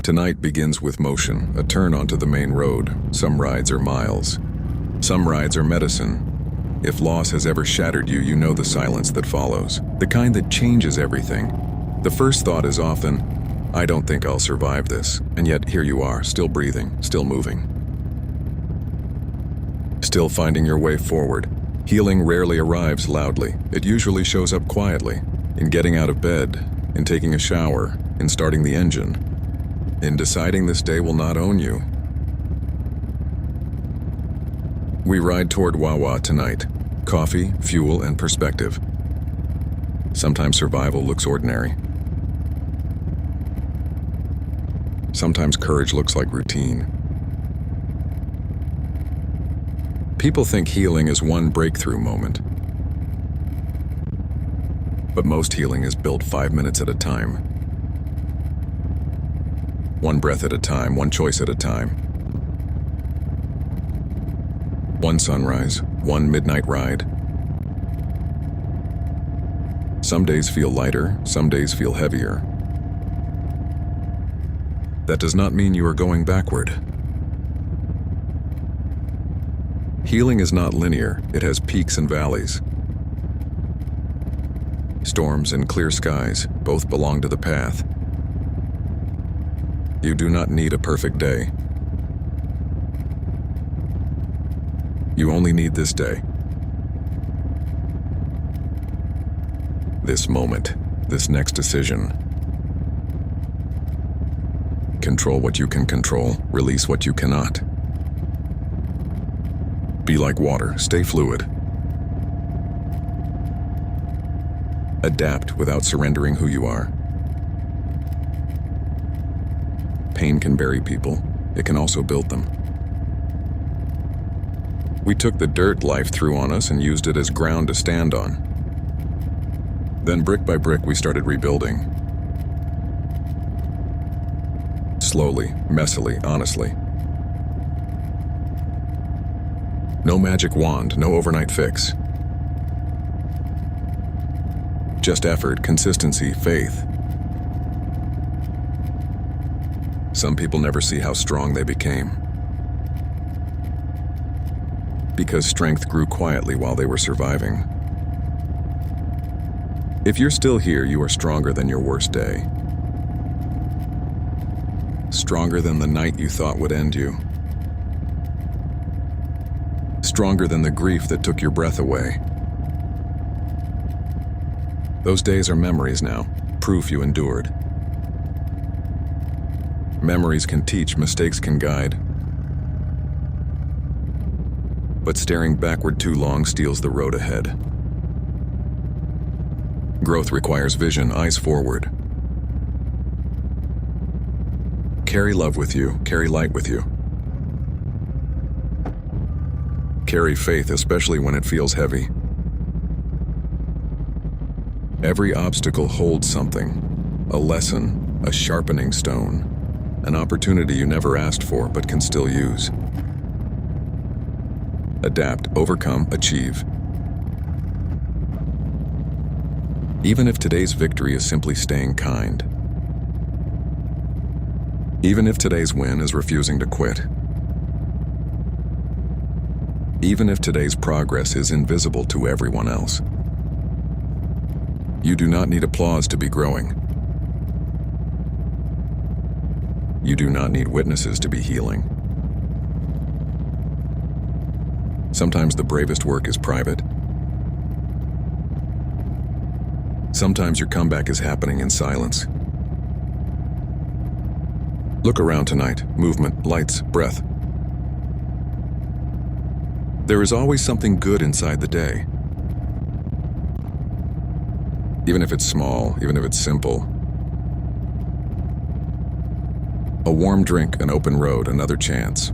Tonight begins with motion, a turn onto the main road. Some rides are miles. Some rides are medicine. If loss has ever shattered you, you know the silence that follows. The kind that changes everything. The first thought is often, I don't think I'll survive this. And yet here you are, still breathing, still moving. Still finding your way forward. Healing rarely arrives loudly. It usually shows up quietly. In getting out of bed, in taking a shower, in starting the engine, in deciding this day will not own you. We ride toward Wawa tonight. Coffee, fuel, and perspective. Sometimes survival looks ordinary. Sometimes courage looks like routine. People think healing is one breakthrough moment. But most healing is built 5 minutes at a time. One breath at a time, one choice at a time. One sunrise, one midnight ride. Some days feel lighter, some days feel heavier. That does not mean you are going backward. Healing is not linear, it has peaks and valleys. Storms and clear skies both belong to the path. You do not need a perfect day. You only need this day. This moment, this next decision. Control what you can control, release what you cannot. Be like water, stay fluid. Adapt without surrendering who you are. Pain can bury people. It can also build them. We took the dirt life threw on us and used it as ground to stand on. Then brick by brick we started rebuilding. Slowly, messily, honestly. No magic wand, no overnight fix. Just effort, consistency, faith. Some people never see how strong they became. Because strength grew quietly while they were surviving. If you're still here, you are stronger than your worst day. Stronger than the night you thought would end you. Stronger than the grief that took your breath away. Those days are memories now, proof you endured. Memories can teach, mistakes can guide. But staring backward too long steals the road ahead. Growth requires vision, eyes forward. Carry love with you, carry light with you. Carry faith, especially when it feels heavy. Every obstacle holds something, a lesson, a sharpening stone, an opportunity you never asked for but can still use. Adapt, overcome, achieve. Even if today's victory is simply staying kind. Even if today's win is refusing to quit. Even if today's progress is invisible to everyone else. You do not need applause to be growing. You do not need witnesses to be healing. Sometimes the bravest work is private. Sometimes your comeback is happening in silence. Look around tonight. Movement, lights, breath. There is always something good inside the day. Even if it's small, even if it's simple. A warm drink, an open road, another chance.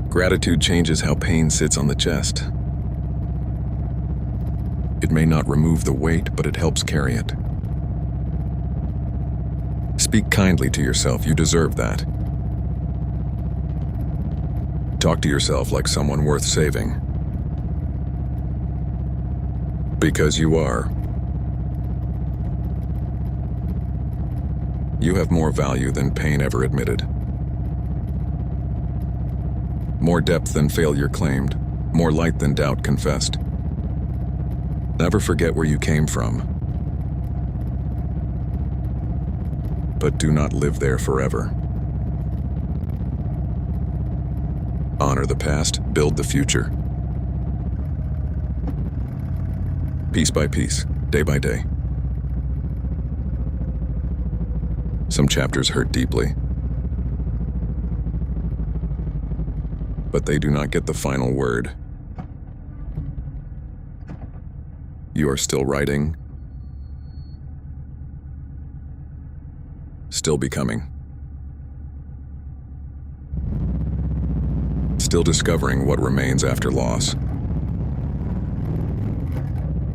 Gratitude changes how pain sits on the chest. It may not remove the weight, but it helps carry it. Speak kindly to yourself, you deserve that. Talk to yourself like someone worth saving. Because you are. You have more value than pain ever admitted. More depth than failure claimed. More light than doubt confessed. Never forget where you came from. But do not live there forever. Honor the past, build the future. Piece by piece, day by day. Some chapters hurt deeply, but they do not get the final word. You are still writing, still becoming, still discovering what remains after loss.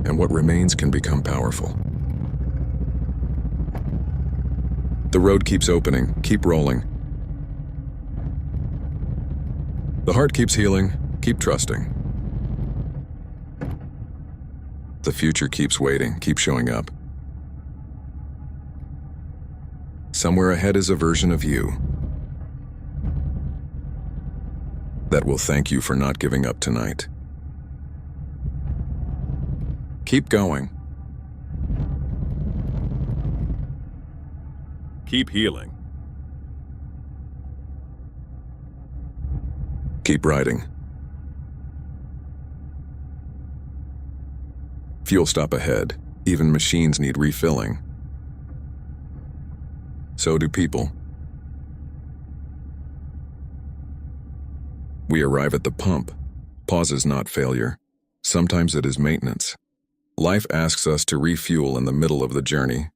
And what remains can become powerful. The road keeps opening, keep rolling. The heart keeps healing, keep trusting. The future keeps waiting, keep showing up. Somewhere ahead is a version of you that will thank you for not giving up tonight. Keep going. Keep healing. Keep riding. Fuel stop ahead. Even machines need refilling. So do people. We arrive at the pump. Pause is not failure. Sometimes it is maintenance. Life asks us to refuel in the middle of the journey.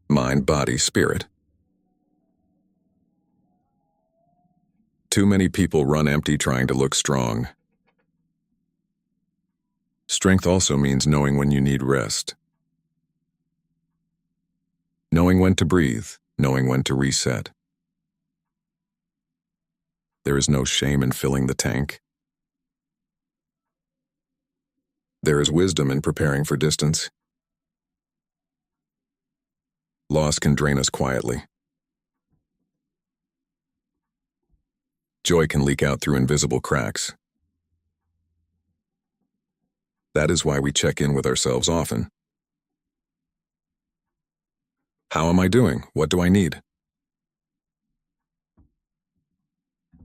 Mind, body, spirit. Too many people run empty trying to look strong. Strength also means knowing when you need rest. Knowing when to breathe, knowing when to reset. There is no shame in filling the tank. There is wisdom in preparing for distance. Loss can drain us quietly. Joy can leak out through invisible cracks. That is why we check in with ourselves often. How am I doing? What do I need?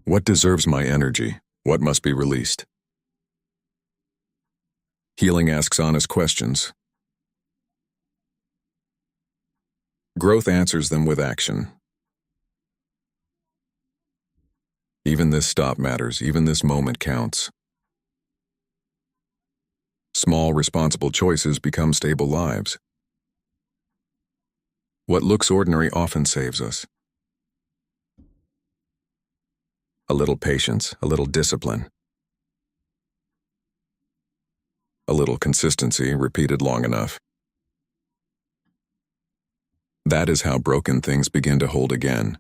What deserves my energy? What must be released? Healing asks honest questions. Growth answers them with action. Even this stop matters, even this moment counts. Small, responsible choices become stable lives. What looks ordinary often saves us. A little patience, a little discipline. A little consistency repeated long enough. That is how broken things begin to hold again.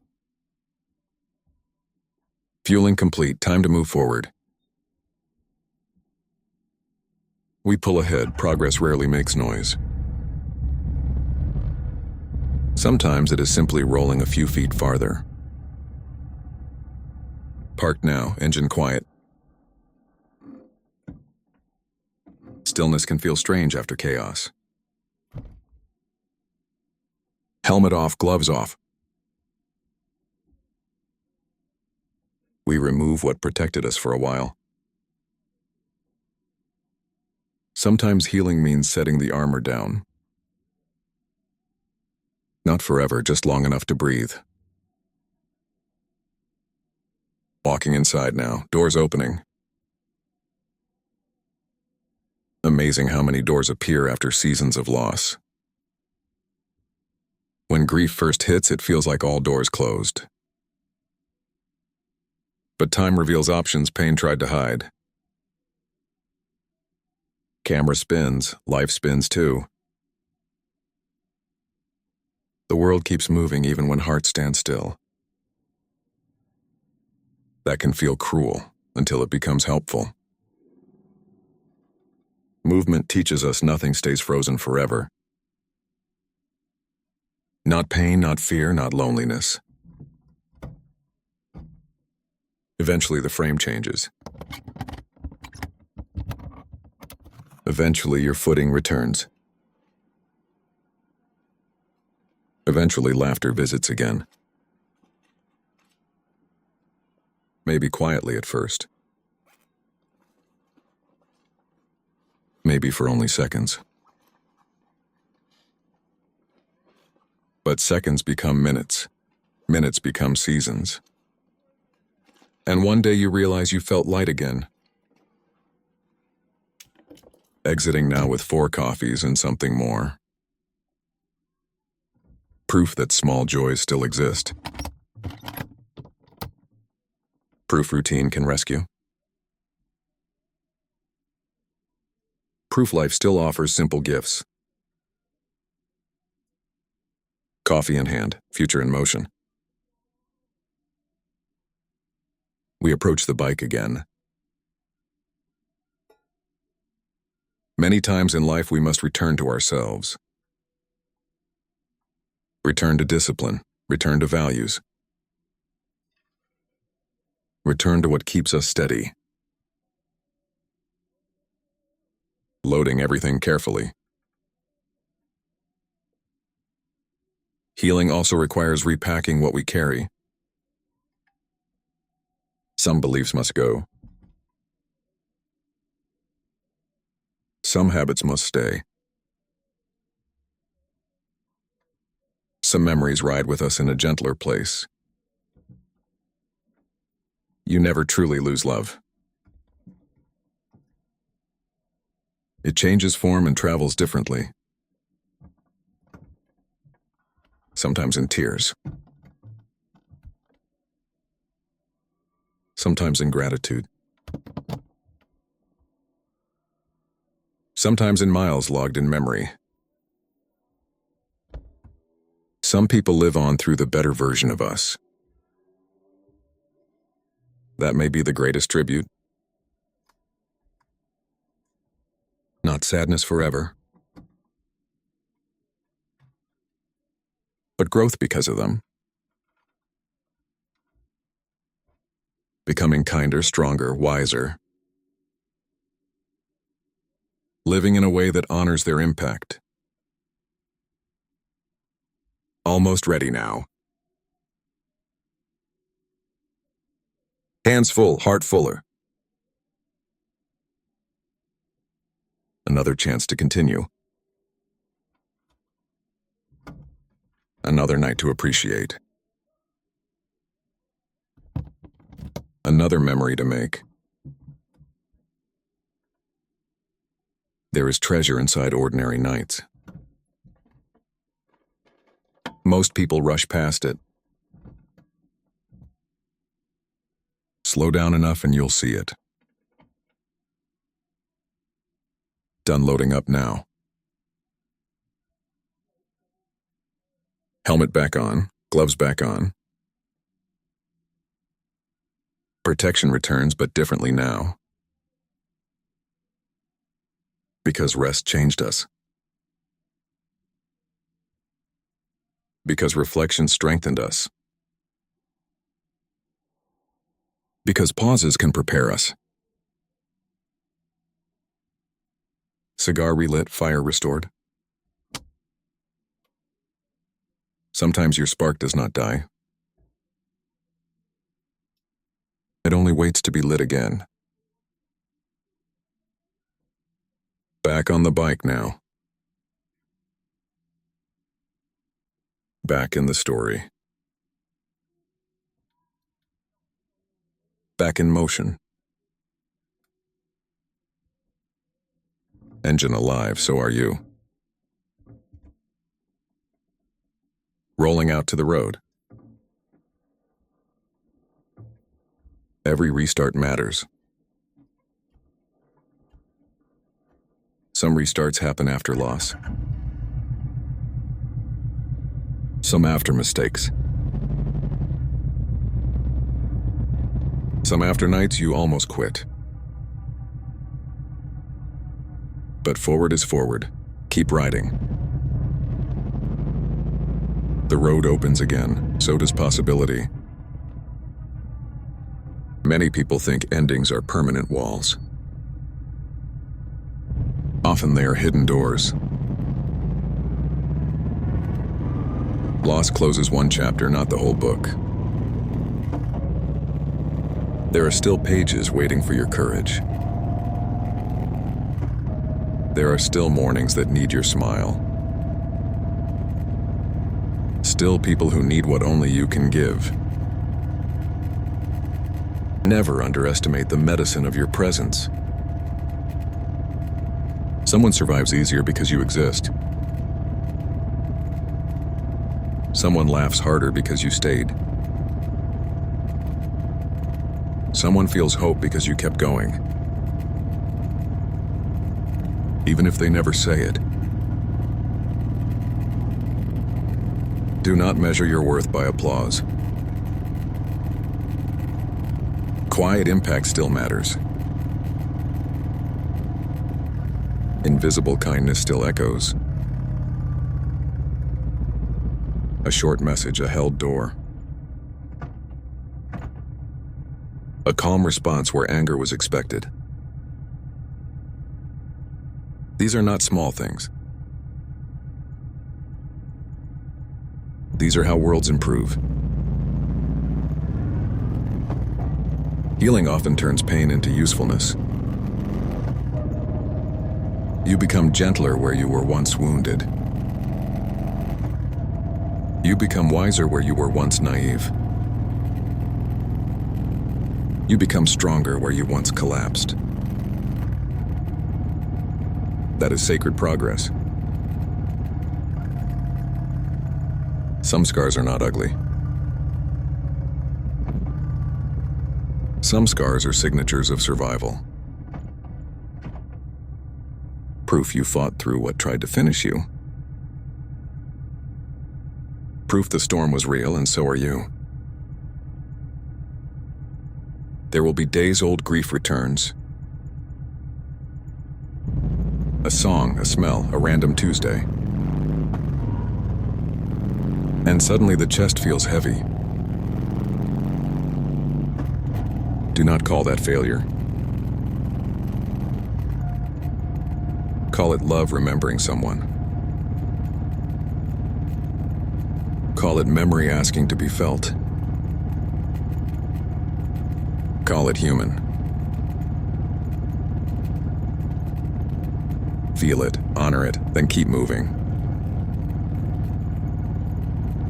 Fueling complete, time to move forward. We pull ahead, progress rarely makes noise. Sometimes it is simply rolling a few feet farther. Parked now, engine quiet. Stillness can feel strange after chaos. Helmet off, gloves off. We remove what protected us for a while. Sometimes healing means setting the armor down. Not forever, just long enough to breathe. Walking inside now, doors opening. Amazing how many doors appear after seasons of loss. When grief first hits, it feels like all doors closed. But time reveals options pain tried to hide. Camera spins, life spins too. The world keeps moving even when hearts stand still. That can feel cruel until it becomes helpful. Movement teaches us nothing stays frozen forever. Not pain, not fear, not loneliness. Eventually, the frame changes. Eventually, your footing returns. Eventually, laughter visits again. Maybe quietly at first. Maybe for only seconds. But seconds become minutes. Minutes become seasons. And one day you realize you felt light again. Exiting now with 4 coffees and something more. Proof that small joys still exist. Proof routine can rescue. Proof life still offers simple gifts. Coffee in hand, future in motion. We approach the bike again. Many times in life we must return to ourselves. Return to discipline, return to values. Return to what keeps us steady. Loading everything carefully. Healing also requires repacking what we carry. Some beliefs must go. Some habits must stay. Some memories ride with us in a gentler place. You never truly lose love. It changes form and travels differently. Sometimes in tears. Sometimes in gratitude. Sometimes in miles logged in memory. Some people live on through the better version of us. That may be the greatest tribute. Not sadness forever, but growth because of them. Becoming kinder, stronger, wiser. Living in a way that honors their impact. Almost ready now. Hands full, heart fuller. Another chance to continue. Another night to appreciate. Another memory to make. There is treasure inside ordinary nights. Most people rush past it. Slow down enough and you'll see it. Done loading up now. Helmet back on, gloves back on. Protection returns, but differently now. Because rest changed us. Because reflection strengthened us. Because pauses can prepare us. Cigar relit, fire restored. Sometimes your spark does not die. It only waits to be lit again. Back on the bike now. Back in the story. Back in motion. Engine alive, so are you. Rolling out to the road. Every restart matters. Some restarts happen after loss. Some after mistakes. Some after nights you almost quit. But forward is forward. Keep riding. The road opens again, so does possibility. Many people think endings are permanent walls. Often they are hidden doors. Loss closes one chapter, not the whole book. There are still pages waiting for your courage. There are still mornings that need your smile. Still people who need what only you can give. Never underestimate the medicine of your presence. Someone survives easier because you exist. Someone laughs harder because you stayed. Someone feels hope because you kept going. Even if they never say it. Do not measure your worth by applause. Quiet impact still matters. Invisible kindness still echoes. A short message, a held door. A calm response where anger was expected. These are not small things. These are how worlds improve. Healing often turns pain into usefulness. You become gentler where you were once wounded. You become wiser where you were once naive. You become stronger where you once collapsed. That is sacred progress. Some scars are not ugly. Some scars are signatures of survival. Proof you fought through what tried to finish you. Proof the storm was real and so are you. There will be days old grief returns. A song, a smell, a random Tuesday. And suddenly the chest feels heavy. Do not call that failure. Call it love remembering someone. Call it memory asking to be felt. Call it human. Feel it, honor it, then keep moving.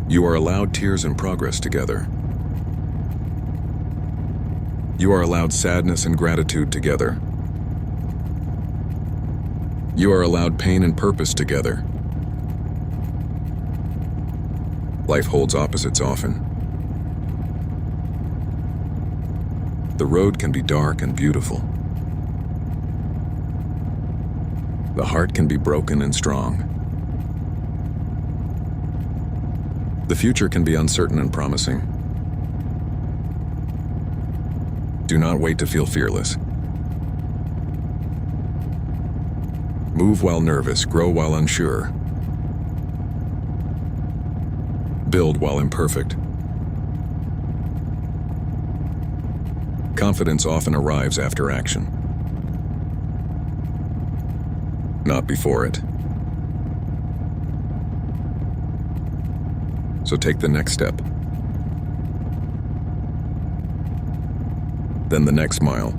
You are allowed tears and progress together. You are allowed sadness and gratitude together. You are allowed pain and purpose together. Life holds opposites often. The road can be dark and beautiful. The heart can be broken and strong. The future can be uncertain and promising. Do not wait to feel fearless. Move while nervous, grow while unsure. Build while imperfect. Confidence often arrives after action, not before it. So take the next step. Then the next mile.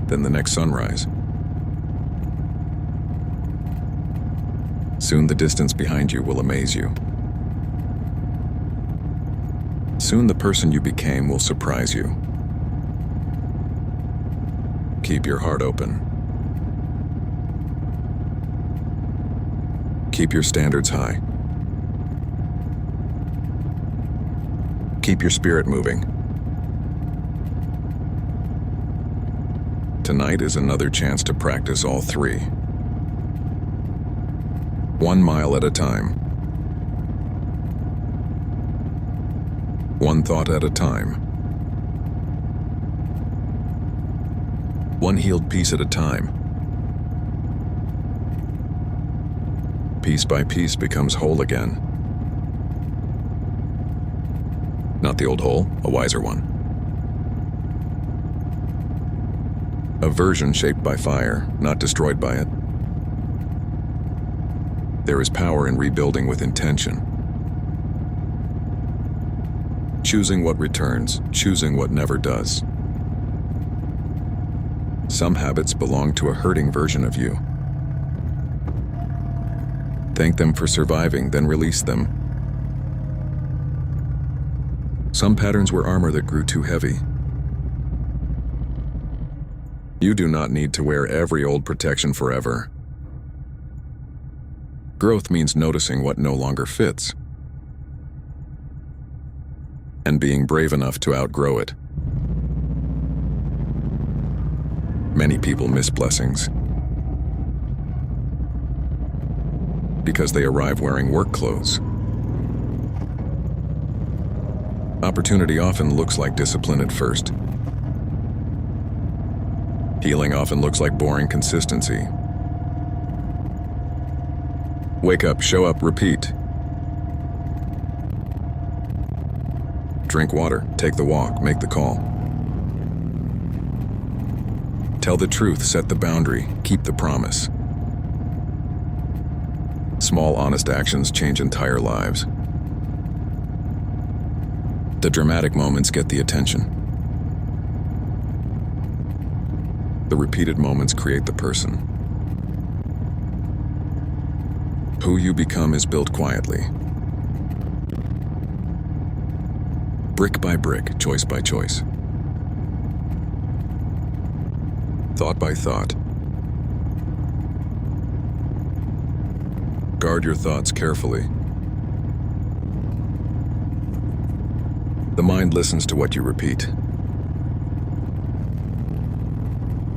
Then the next sunrise. Soon the distance behind you will amaze you. Soon the person you became will surprise you. Keep your heart open. Keep your standards high. Keep your spirit moving. Tonight is another chance to practice all three. 1 mile at a time. 1 thought at a time. 1 healed piece at a time. piece by piece becomes whole again. Not the old whole, a wiser one. A version shaped by fire, not destroyed by it. There is power in rebuilding with intention. Choosing what returns, choosing what never does. Some habits belong to a hurting version of you. Thank them for surviving, then release them. Some patterns were armor that grew too heavy. You do not need to wear every old protection forever. Growth means noticing what no longer fits, and being brave enough to outgrow it. Many people miss blessings because they arrive wearing work clothes. Opportunity often looks like discipline at first. Healing often looks like boring consistency. Wake up, show up, repeat. Drink water, take the walk, make the call. Tell the truth, set the boundary, keep the promise. Small, honest actions change entire lives. The dramatic moments get the attention. The repeated moments create the person. Who you become is built quietly. Brick by brick, choice by choice. Thought by thought. Guard your thoughts carefully. The mind listens to what you repeat.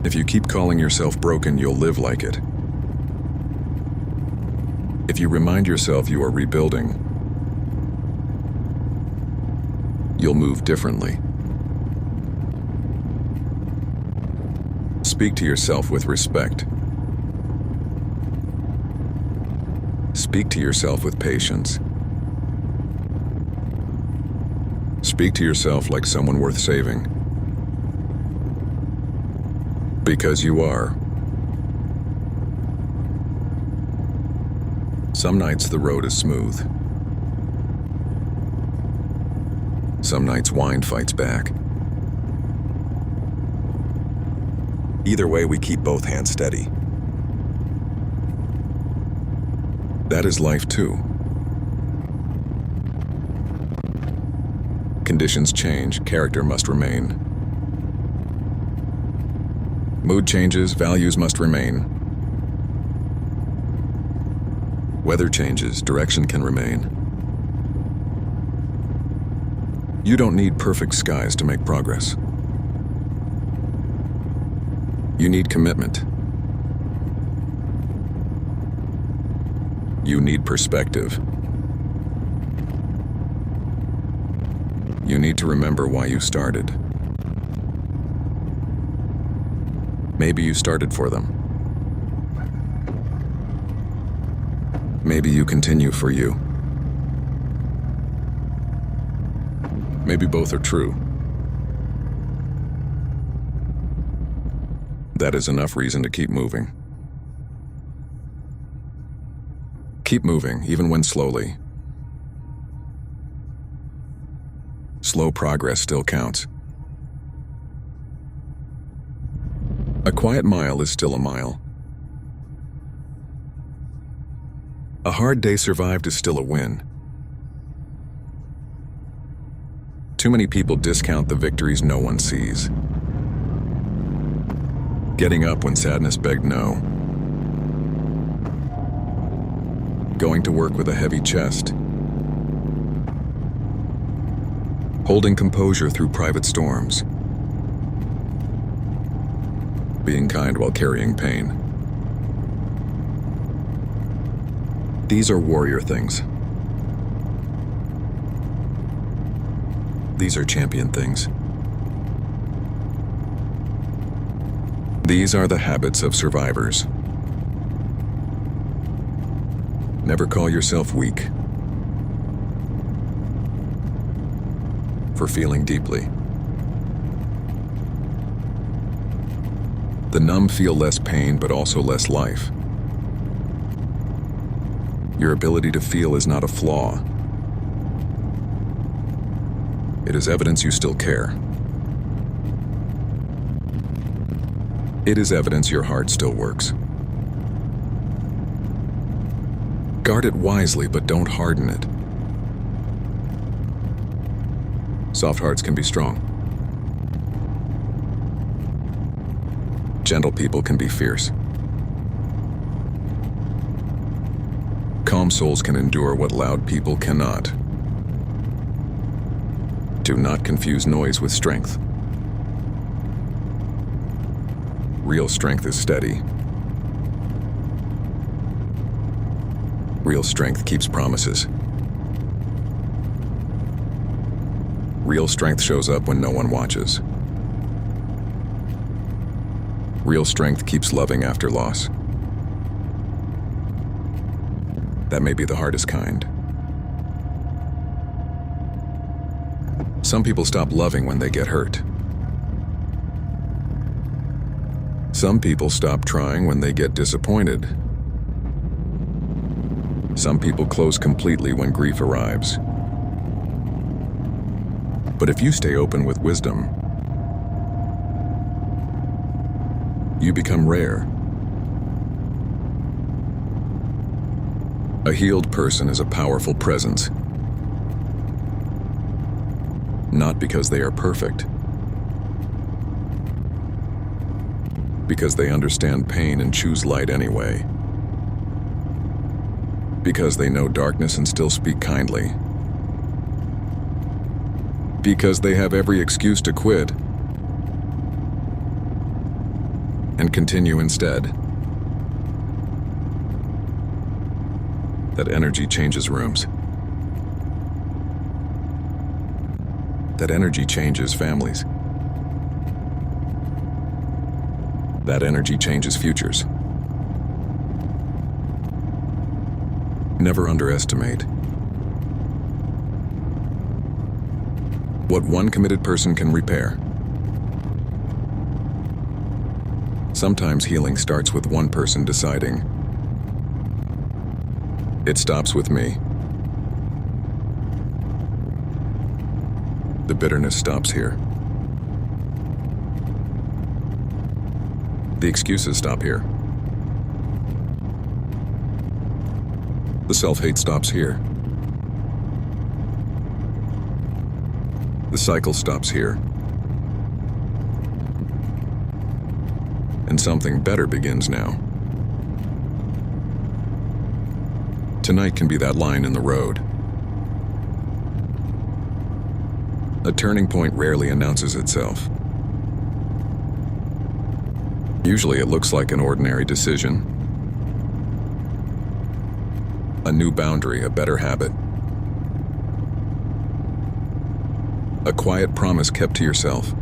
If you keep calling yourself broken, you'll live like it. If you remind yourself you are rebuilding, you'll move differently. Speak to yourself with respect. Speak to yourself with patience. Speak to yourself like someone worth saving. Because you are. Some nights the road is smooth. Some nights wind fights back. Either way, we keep both hands steady. That is life too. Conditions change, character must remain. Mood changes, values must remain. Weather changes, direction can remain. You don't need perfect skies to make progress. You need commitment. You need perspective. You need to remember why you started. Maybe you started for them. Maybe you continue for you. Maybe both are true. That is enough reason to keep moving. Keep moving, even when slowly. Slow progress still counts. A quiet mile is still a mile. A hard day survived is still a win. Too many people discount the victories no one sees. Getting up when sadness begged no. Going to work with a heavy chest. Holding composure through private storms. Being kind while carrying pain. These are warrior things. These are champion things. These are the habits of survivors. Never call yourself weak for feeling deeply. The numb feel less pain, but also less life. Your ability to feel is not a flaw. It is evidence you still care. It is evidence your heart still works. Guard it wisely, but don't harden it. Soft hearts can be strong. Gentle people can be fierce. Calm souls can endure what loud people cannot. Do not confuse noise with strength. Real strength is steady. Real strength keeps promises. Real strength shows up when no one watches. Real strength keeps loving after loss. That may be the hardest kind. Some people stop loving when they get hurt. Some people stop trying when they get disappointed. Some people close completely when grief arrives. But if you stay open with wisdom, you become rare. A healed person is a powerful presence. Not because they are perfect, because they understand pain and choose light anyway. Because they know darkness and still speak kindly. Because they have every excuse to quit and continue instead. That energy changes rooms. That energy changes families. That energy changes futures. Never underestimate what one committed person can repair. Sometimes healing starts with one person deciding, it stops with me. The bitterness stops here. The excuses stop here. The self-hate stops here. The cycle stops here. And something better begins now. Tonight can be that line in the road. A turning point rarely announces itself. Usually it looks like an ordinary decision. A new boundary, a better habit. A quiet promise kept to yourself.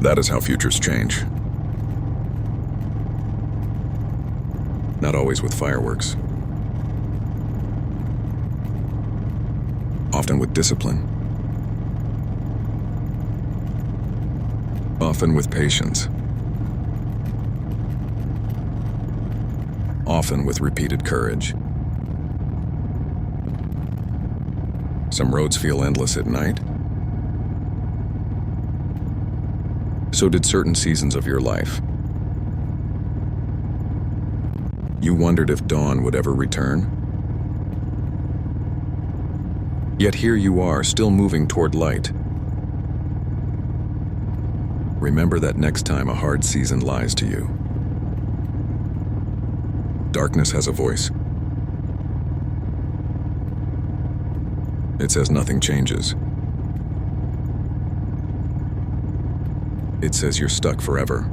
That is how futures change. Not always with fireworks. Often with discipline. Often with patience. Often with repeated courage. Some roads feel endless at night. So did certain seasons of your life. You wondered if dawn would ever return. Yet here you are, still moving toward light. Remember that next time a hard season lies to you. Darkness has a voice. It says nothing changes. It says you're stuck forever.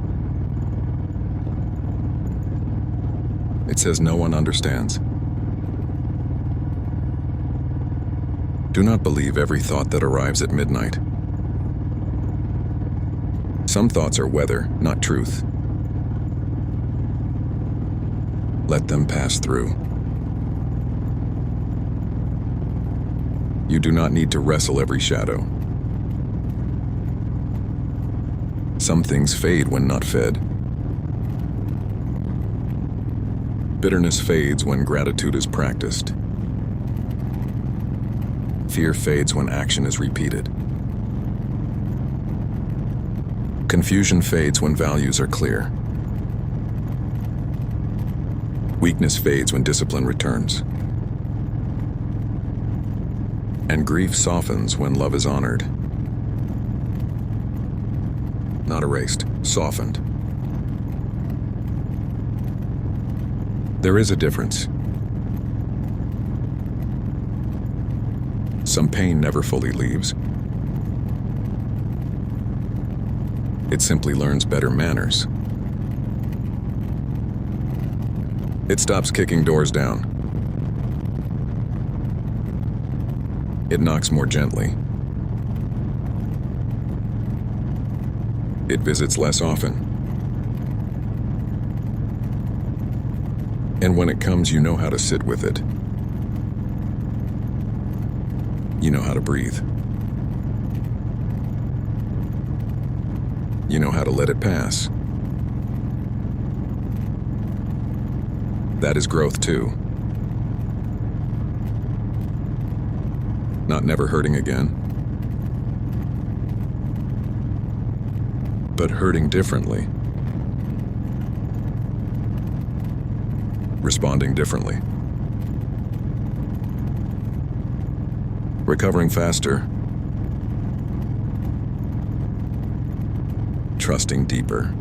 It says no one understands. Do not believe every thought that arrives at midnight. Some thoughts are weather, not truth. Let them pass through. You do not need to wrestle every shadow. Some things fade when not fed. Bitterness fades when gratitude is practiced. Fear fades when action is repeated. Confusion fades when values are clear. Weakness fades when discipline returns. And grief softens when love is honored. Not erased, softened. There is a difference. Some pain never fully leaves. It simply learns better manners. It stops kicking doors down. It knocks more gently. It visits less often. And when it comes, you know how to sit with it. You know how to breathe. You know how to let it pass. That is growth too. Not never hurting again, but hurting differently. Responding differently. Recovering faster. Trusting deeper.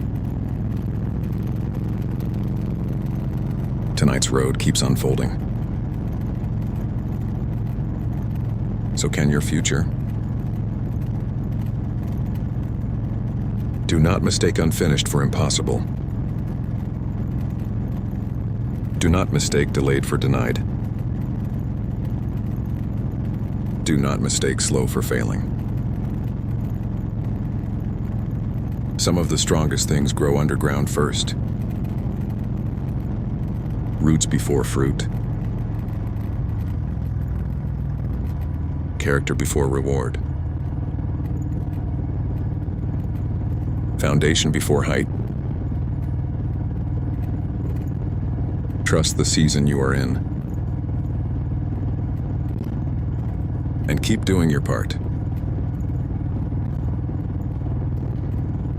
Tonight's road keeps unfolding. So can your future? Do not mistake unfinished for impossible. Do not mistake delayed for denied. Do not mistake slow for failing. Some of the strongest things grow underground first. Roots before fruit. Character before reward. Foundation before height. Trust the season you are in. And keep doing your part.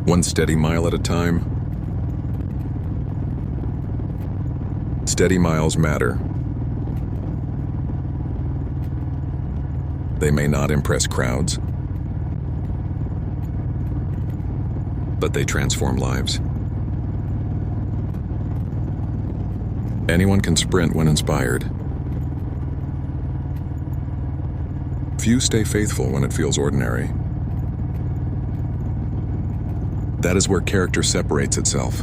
One steady mile at a time. Steady miles matter. They may not impress crowds, but they transform lives. Anyone can sprint when inspired. Few stay faithful when it feels ordinary. That is where character separates itself.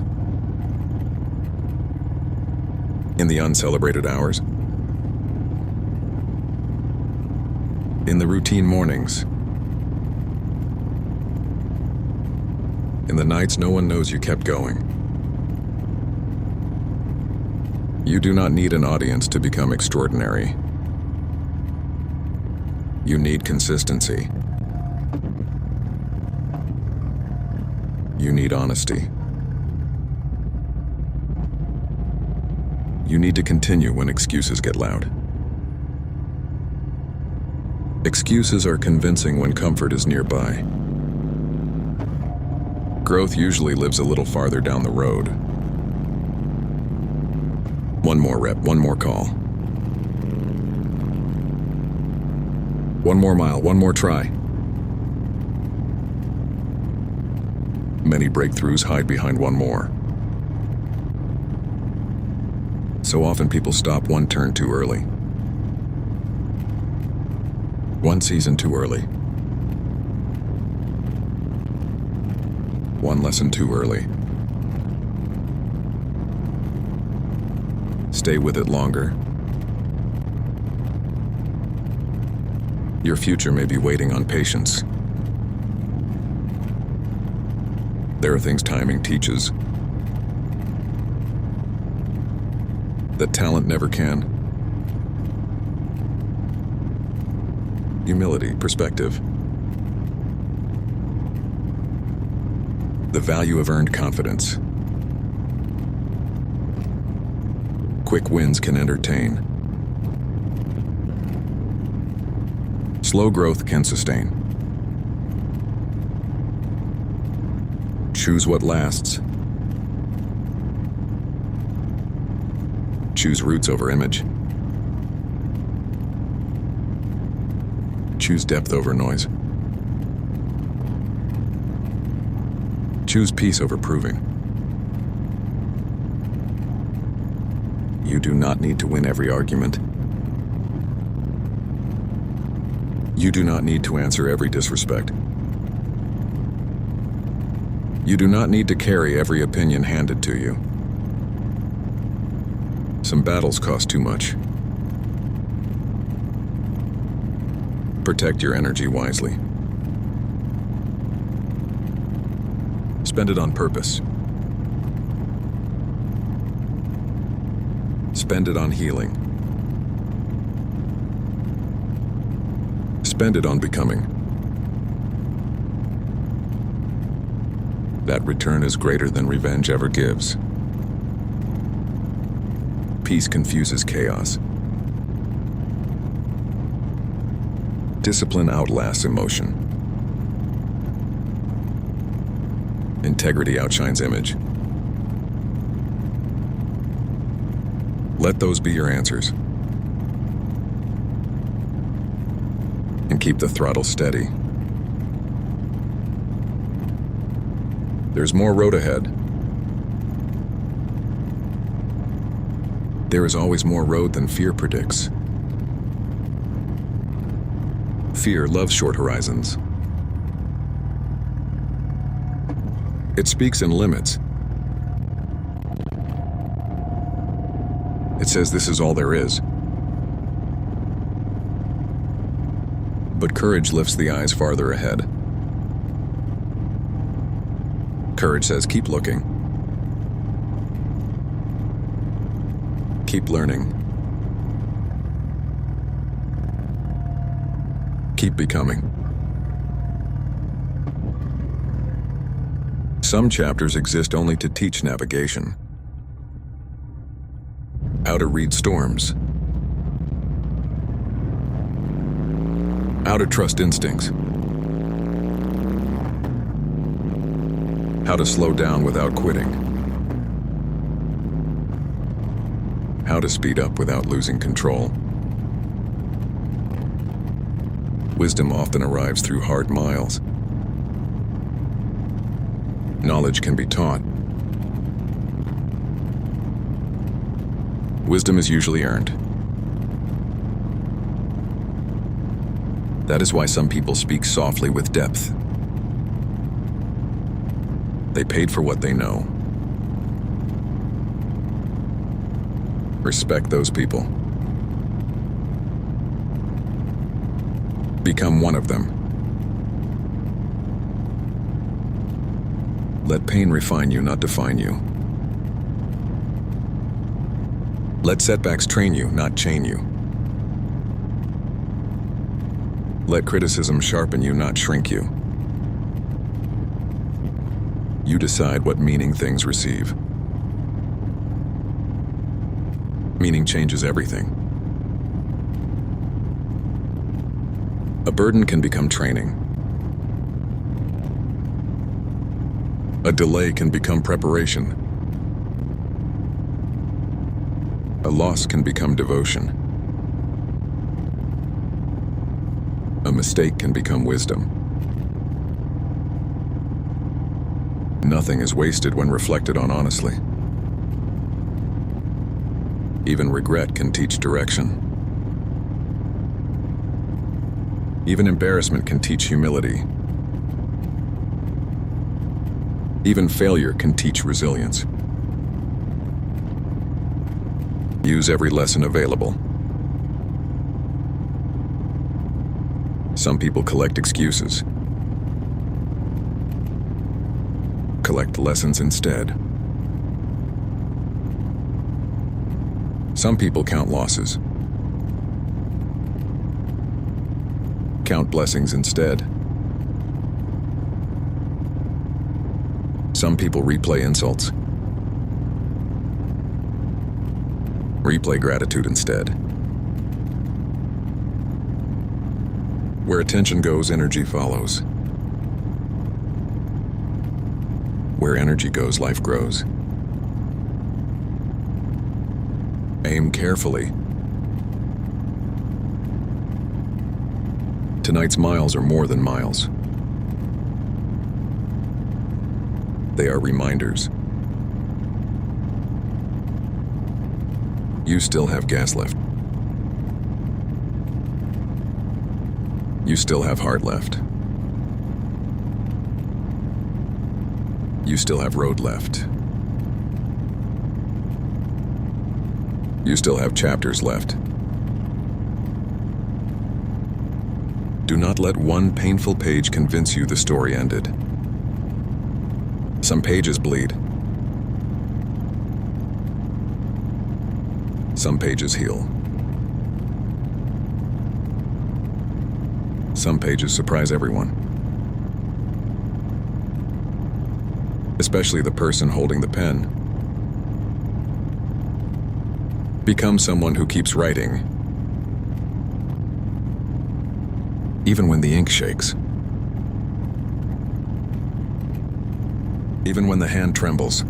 In the uncelebrated hours. In the routine mornings. In the nights no one knows you kept going. You do not need an audience to become extraordinary. You need consistency. You need honesty. You need to continue when excuses get loud. Excuses are convincing when comfort is nearby. Growth usually lives a little farther down the road. One more rep, one more call. One more mile, one more try. Many breakthroughs hide behind one more. So often people stop one turn too early. One season too early. One lesson too early. Stay with it longer. Your future may be waiting on patience. There are things timing teaches. that talent never can. Humility, perspective. The value of earned confidence. Quick wins can entertain. Slow growth can sustain. Choose what lasts. Choose roots over image. Choose depth over noise. Choose peace over proving. You do not need to win every argument. You do not need to answer every disrespect. You do not need to carry every opinion handed to you. Some battles cost too much. Protect your energy wisely. Spend it on purpose. Spend it on healing. Spend it on becoming. That return is greater than revenge ever gives. Peace confuses chaos. Discipline outlasts emotion. Integrity outshines image. Let those be your answers. And keep the throttle steady. There's more road ahead. There is always more road than fear predicts. Fear loves short horizons. It speaks in limits. It says this is all there is. But courage lifts the eyes farther ahead. Courage says keep looking. Keep learning. Keep becoming. Some chapters exist only to teach navigation. How to read storms. How to trust instincts. How to slow down without quitting. How to speed up without losing control. Wisdom often arrives through hard miles. Knowledge can be taught. Wisdom is usually earned. That is why some people speak softly with depth. They paid for what they know. Respect those people. Become one of them. Let pain refine you, not define you. Let setbacks train you, not chain you. Let criticism sharpen you, not shrink you. You decide what meaning things receive. Meaning changes everything. A burden can become training. A delay can become preparation. A loss can become devotion. A mistake can become wisdom. Nothing is wasted when reflected on honestly. Even regret can teach direction. Even embarrassment can teach humility. Even failure can teach resilience. Use every lesson available. Some people collect excuses. Collect lessons instead. Some people count losses. Count blessings instead. Some people replay insults. Replay gratitude instead. Where attention goes, energy follows. Where energy goes, life grows. Aim carefully. Tonight's miles are more than miles. They are reminders. You still have gas left. You still have heart left. You still have road left. You still have chapters left. Do not let one painful page convince you the story ended. Some pages bleed. Some pages heal. Some pages surprise everyone. Especially the person holding the pen. Become someone who keeps writing, even when the ink shakes. Even when the hand trembles.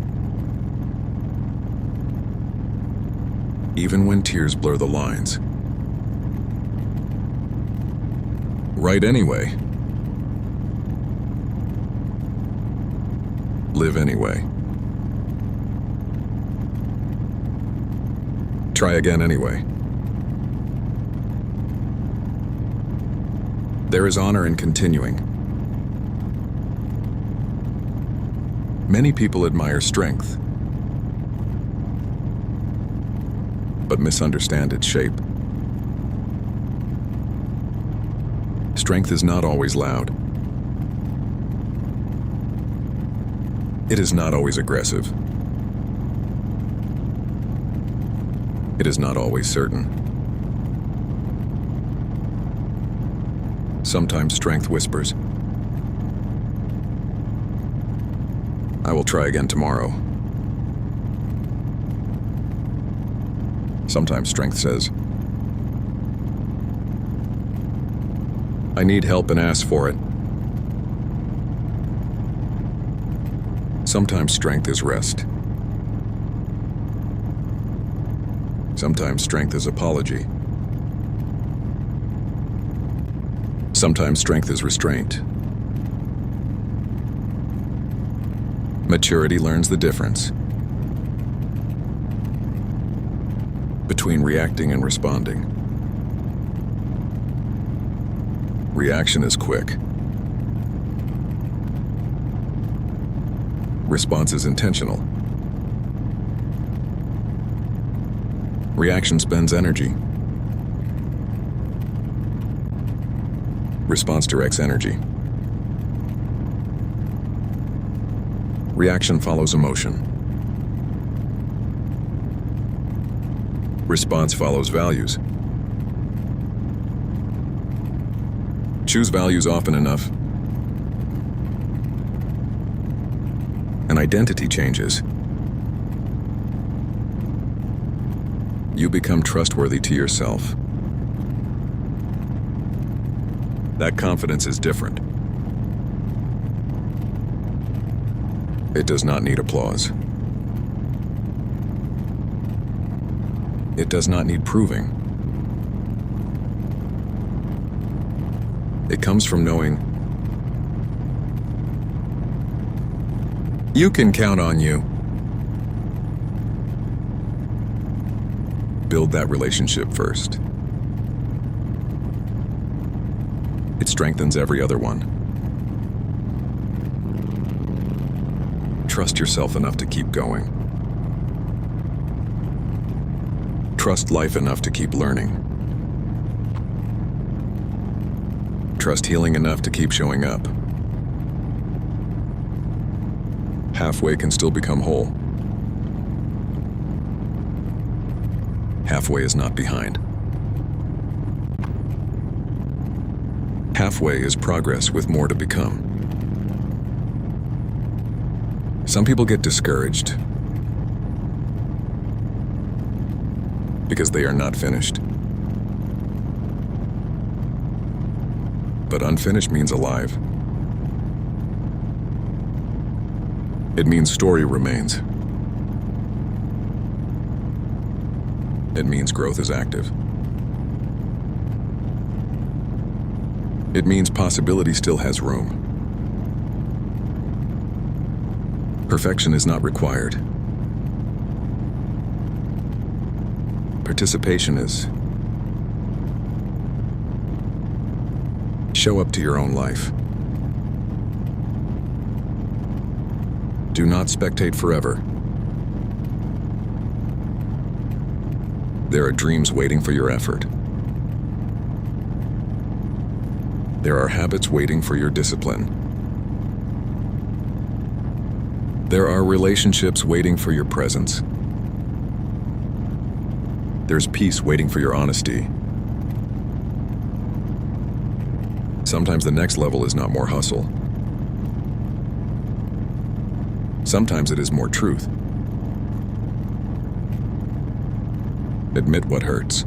Even when tears blur the lines. Write anyway. Live anyway. Try again anyway. There is honor in continuing. Many people admire strength, but misunderstand its shape. Strength is not always loud. It is not always aggressive. It is not always certain. Sometimes strength whispers, "I will try again tomorrow." Sometimes strength says, "I need help and ask for it." Sometimes strength is rest. Sometimes strength is apology. Sometimes strength is restraint. Maturity learns the difference between reacting and responding. Reaction is quick. Response is intentional. Reaction spends energy. Response directs energy. Reaction follows emotion. Response follows values. Choose values often enough, and identity changes. You become trustworthy to yourself. That confidence is different. It does not need applause. It does not need proving. It comes from knowing you can count on you. Build that relationship first. It strengthens every other one. Trust yourself enough to keep going. Trust life enough to keep learning. Trust healing enough to keep showing up. Halfway can still become whole. Halfway is not behind. Halfway is progress with more to become. Some people get discouraged because they are not finished. But unfinished means alive. It means story remains. It means growth is active. It means possibility still has room. Perfection is not required. Participation is. Show up to your own life. Do not spectate forever. There are dreams waiting for your effort. There are habits waiting for your discipline. There are relationships waiting for your presence. There's peace waiting for your honesty. Sometimes the next level is not more hustle. Sometimes it is more truth. Admit what hurts.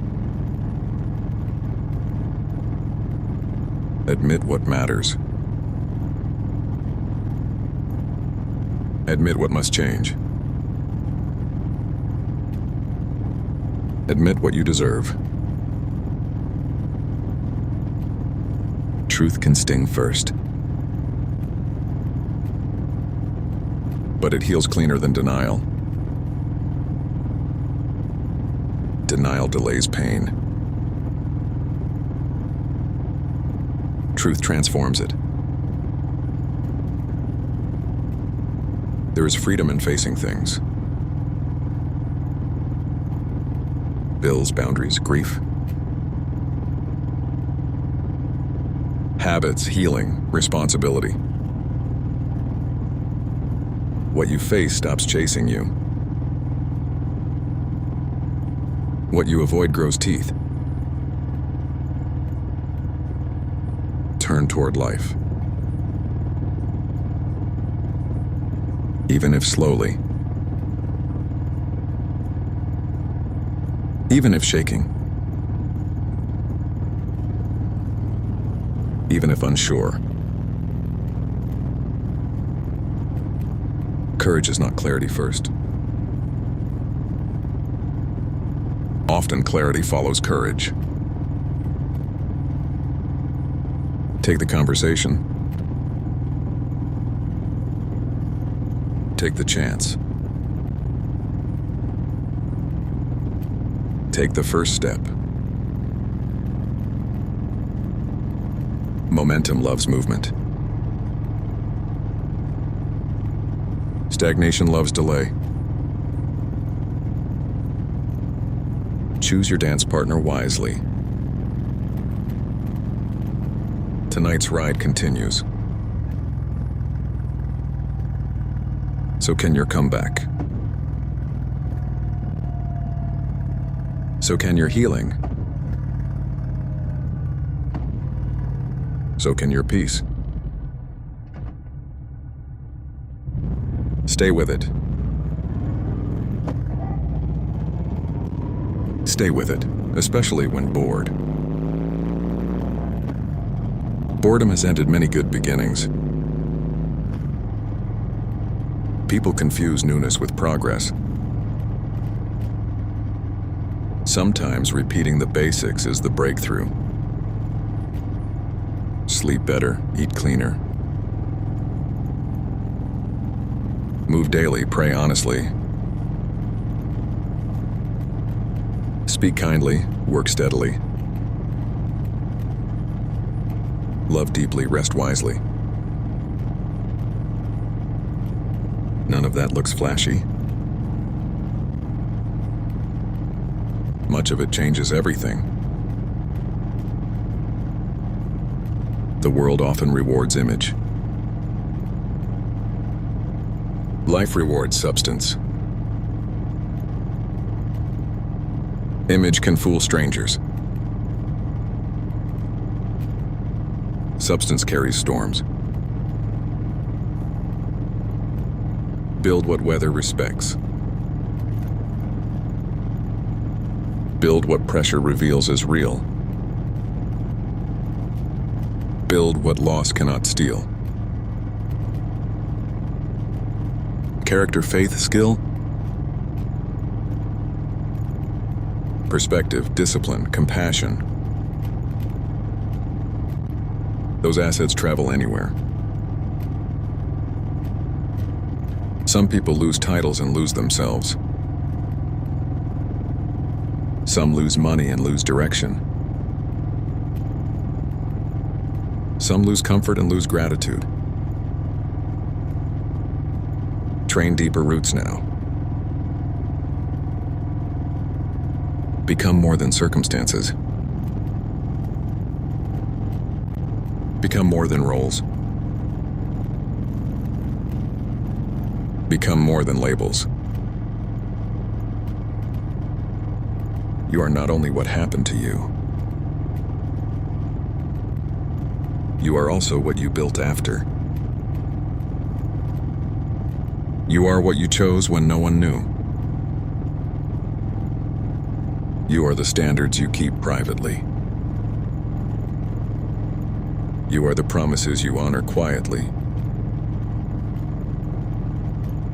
Admit what matters. Admit what must change. Admit what you deserve. Truth can sting first, but it heals cleaner than denial. Denial delays pain. Truth transforms it. There is freedom in facing things. Bills, boundaries, grief. Habits, healing, responsibility. What you face stops chasing you. What you avoid grows teeth. Turn toward life. Even if slowly. Even if shaking. Even if unsure. Courage is not clarity first. Often clarity follows courage. Take the conversation. Take the chance. Take the first step. Momentum loves movement. Stagnation loves delay. Choose your dance partner wisely. Tonight's ride continues. So can your comeback. So can your healing. So can your peace. Stay with it. Stay with it, especially when bored. Boredom has ended many good beginnings. People confuse newness with progress. Sometimes repeating the basics is the breakthrough. Sleep better, eat cleaner. Move daily, pray honestly. Speak kindly, work steadily. Love deeply, rest wisely. None of that looks flashy. Much of it changes everything. The world often rewards image. Life rewards substance. Image can fool strangers. Substance carries storms. Build what weather respects. Build what pressure reveals as real. Build what loss cannot steal. Character, faith, skill. Perspective, discipline, compassion. Those assets travel anywhere. Some people lose titles and lose themselves. Some lose money and lose direction. Some lose comfort and lose gratitude. Train deeper roots now. Become more than circumstances. Become more than roles. Become more than labels. You are not only what happened to you, you are also what you built after. You are what you chose when no one knew. You are the standards you keep privately. You are the promises you honor quietly.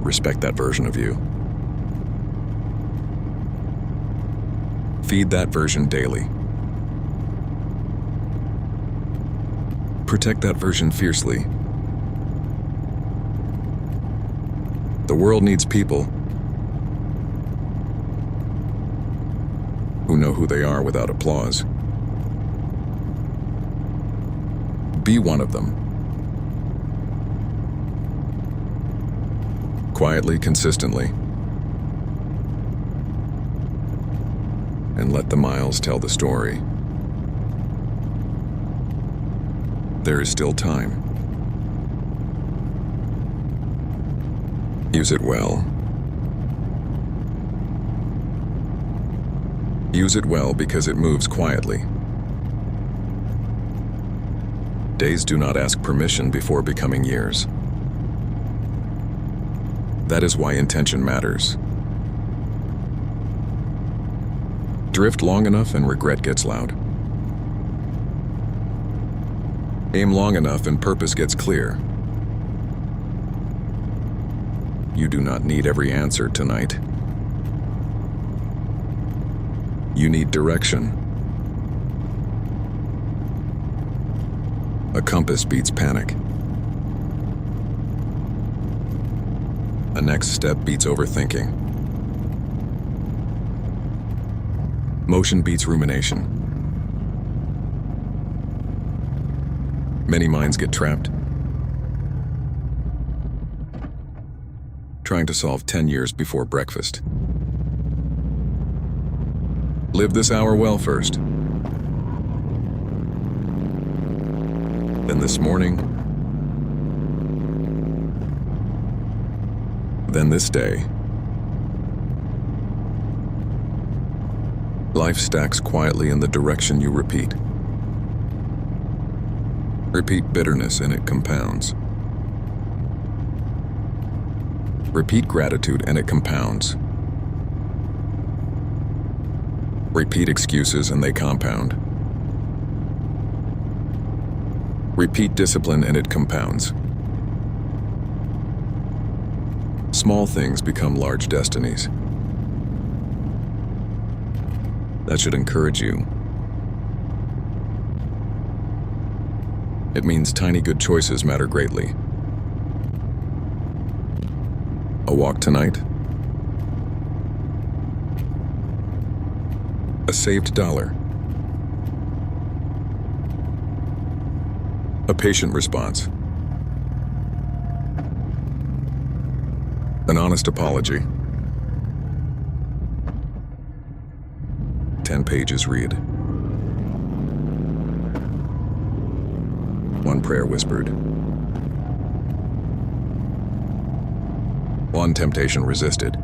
Respect that version of you. Feed that version daily. Protect that version fiercely. The world needs people who know who they are without applause. Be one of them. Quietly, consistently. And let the miles tell the story. There is still time. Use it well. Use it well because it moves quietly. Days do not ask permission before becoming years. That is why intention matters. Drift long enough and regret gets loud. Aim long enough and purpose gets clear. You do not need every answer tonight. You need direction. A compass beats panic. A next step beats overthinking. Motion beats rumination. Many minds get trapped, trying to solve 10 years before breakfast. Live this hour well first. Then this morning. Then this day. Life stacks quietly in the direction you repeat. Repeat bitterness and it compounds. Repeat gratitude and it compounds. Repeat excuses and they compound. Repeat discipline and it compounds. Small things become large destinies. That should encourage you. It means tiny good choices matter greatly. A walk tonight. A saved dollar. A patient response. An honest apology. 10 pages read. One prayer whispered. One temptation resisted.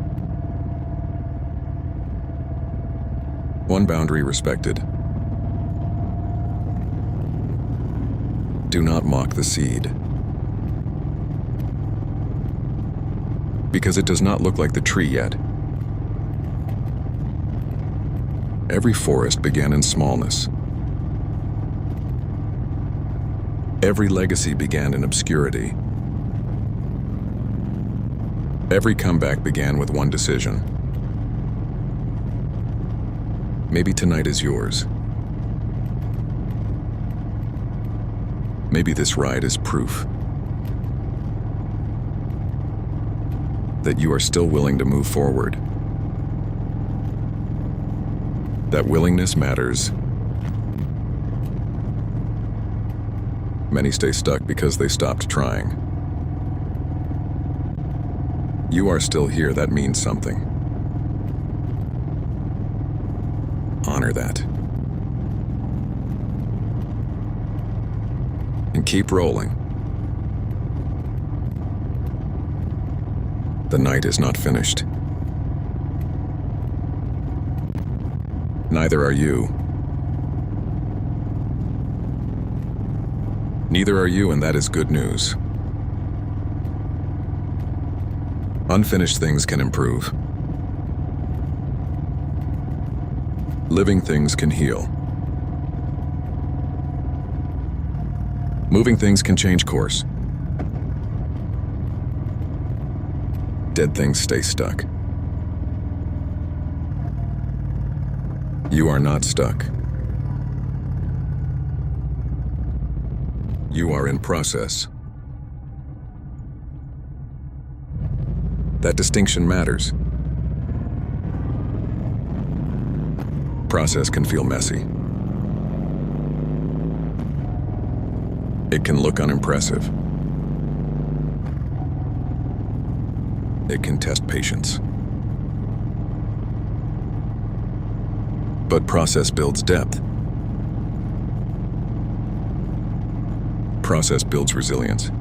One boundary respected. Do not mock the seed. Because it does not look like the tree yet. Every forest began in smallness. Every legacy began in obscurity. Every comeback began with one decision. Maybe tonight is yours. Maybe this ride is proof that you are still willing to move forward. That willingness matters. Many stay stuck because they stopped trying. You are still here, that means something. Honor that. And keep rolling. The night is not finished. Neither are you. Neither are you, and that is good news. Unfinished things can improve. Living things can heal. Moving things can change course. Dead things stay stuck. You are not stuck. You are in process. That distinction matters. Process can feel messy. It can look unimpressive. It can test patience. But process builds depth. Process builds resilience.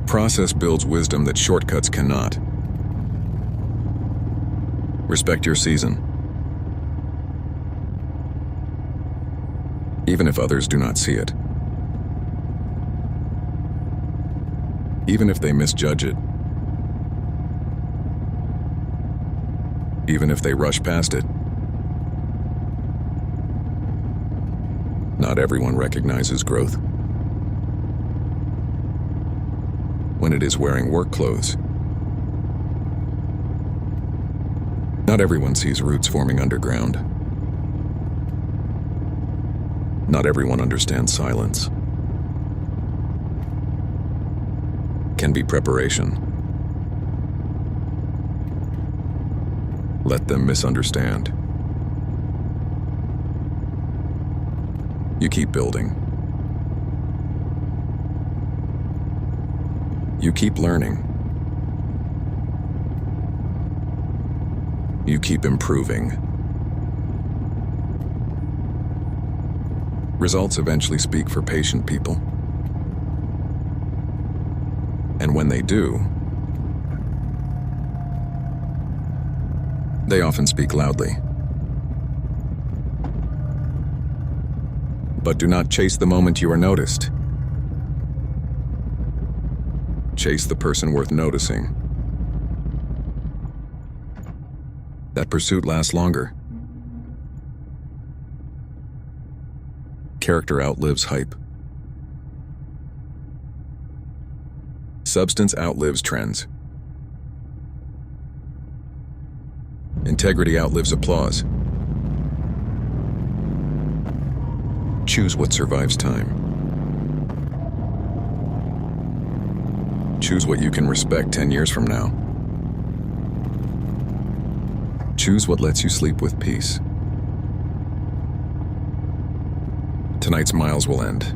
Process builds wisdom that shortcuts cannot. Respect your season. Even if others do not see it. Even if they misjudge it. Even if they rush past it. Not everyone recognizes growth when it is wearing work clothes. Not everyone sees roots forming underground. Not everyone understands silence. Can be preparation. Let them misunderstand. You keep building. You keep learning. You keep improving. Results eventually speak for patient people. And when they do, they often speak loudly. But do not chase the moment you are noticed. Chase the person worth noticing. That pursuit lasts longer. Character outlives hype. Substance outlives trends. Integrity outlives applause. Choose what survives time. Choose what you can respect 10 years from now. Choose what lets you sleep with peace. Tonight's miles will end.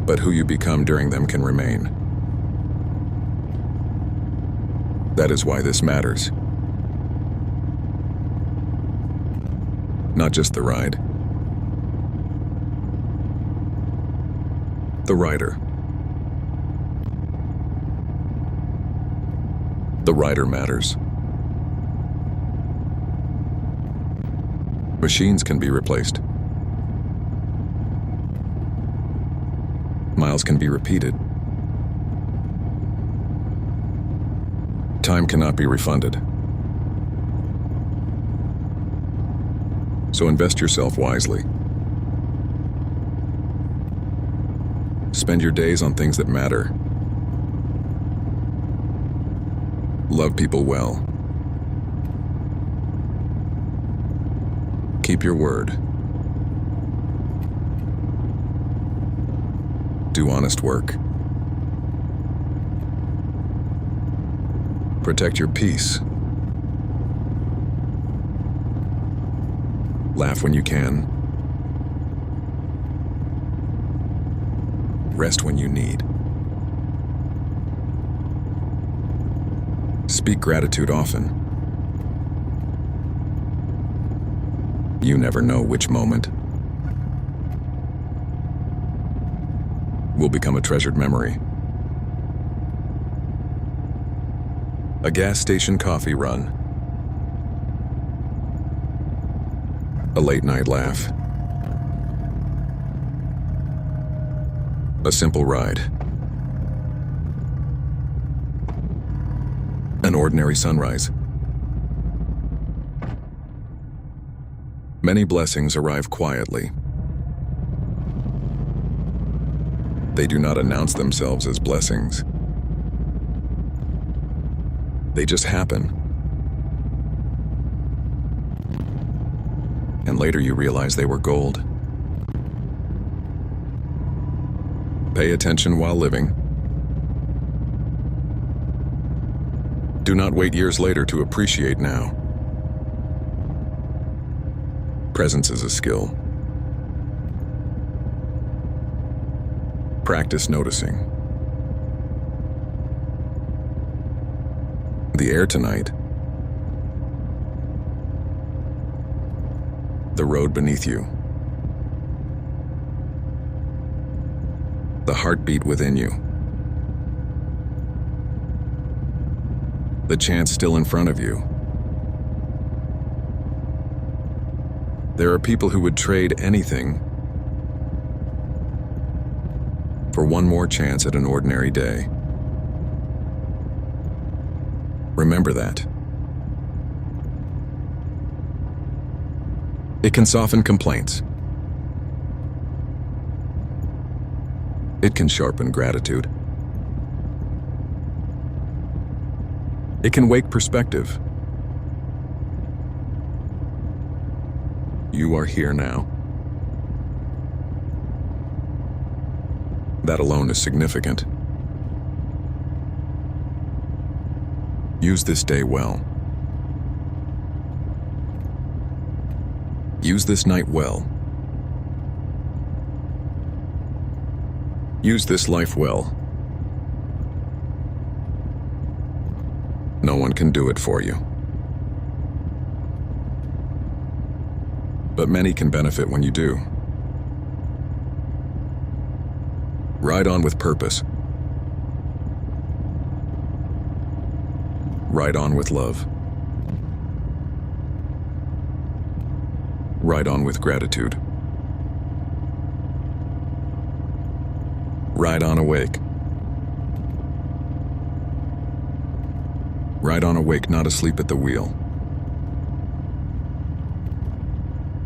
But who you become during them can remain. That is why this matters. Not just the ride. The rider. The rider matters. Machines can be replaced. Miles can be repeated. Time cannot be refunded. So invest yourself wisely. Spend your days on things that matter. Love people well. Keep your word. Do honest work. Protect your peace. Laugh when you can. Rest when you need. Speak gratitude often. You never know which moment will become a treasured memory. A gas station coffee run. A late night laugh. A simple ride. An ordinary sunrise. Many blessings arrive quietly. They do not announce themselves as blessings. They just happen. And later you realize they were gold. Pay attention while living. Do not wait years later to appreciate now. Presence is a skill. Practice noticing. The air tonight. The road beneath you. The heartbeat within you. The chance still in front of you. There are people who would trade anything for one more chance at an ordinary day. Remember that. It can soften complaints. It can sharpen gratitude. It can wake perspective. You are here now. That alone is significant. Use this day well. Use this night well. Use this life well. No one can do it for you. But many can benefit when you do. Ride on with purpose. Ride on with love. Ride on with gratitude. Ride on awake. Ride on awake, not asleep at the wheel.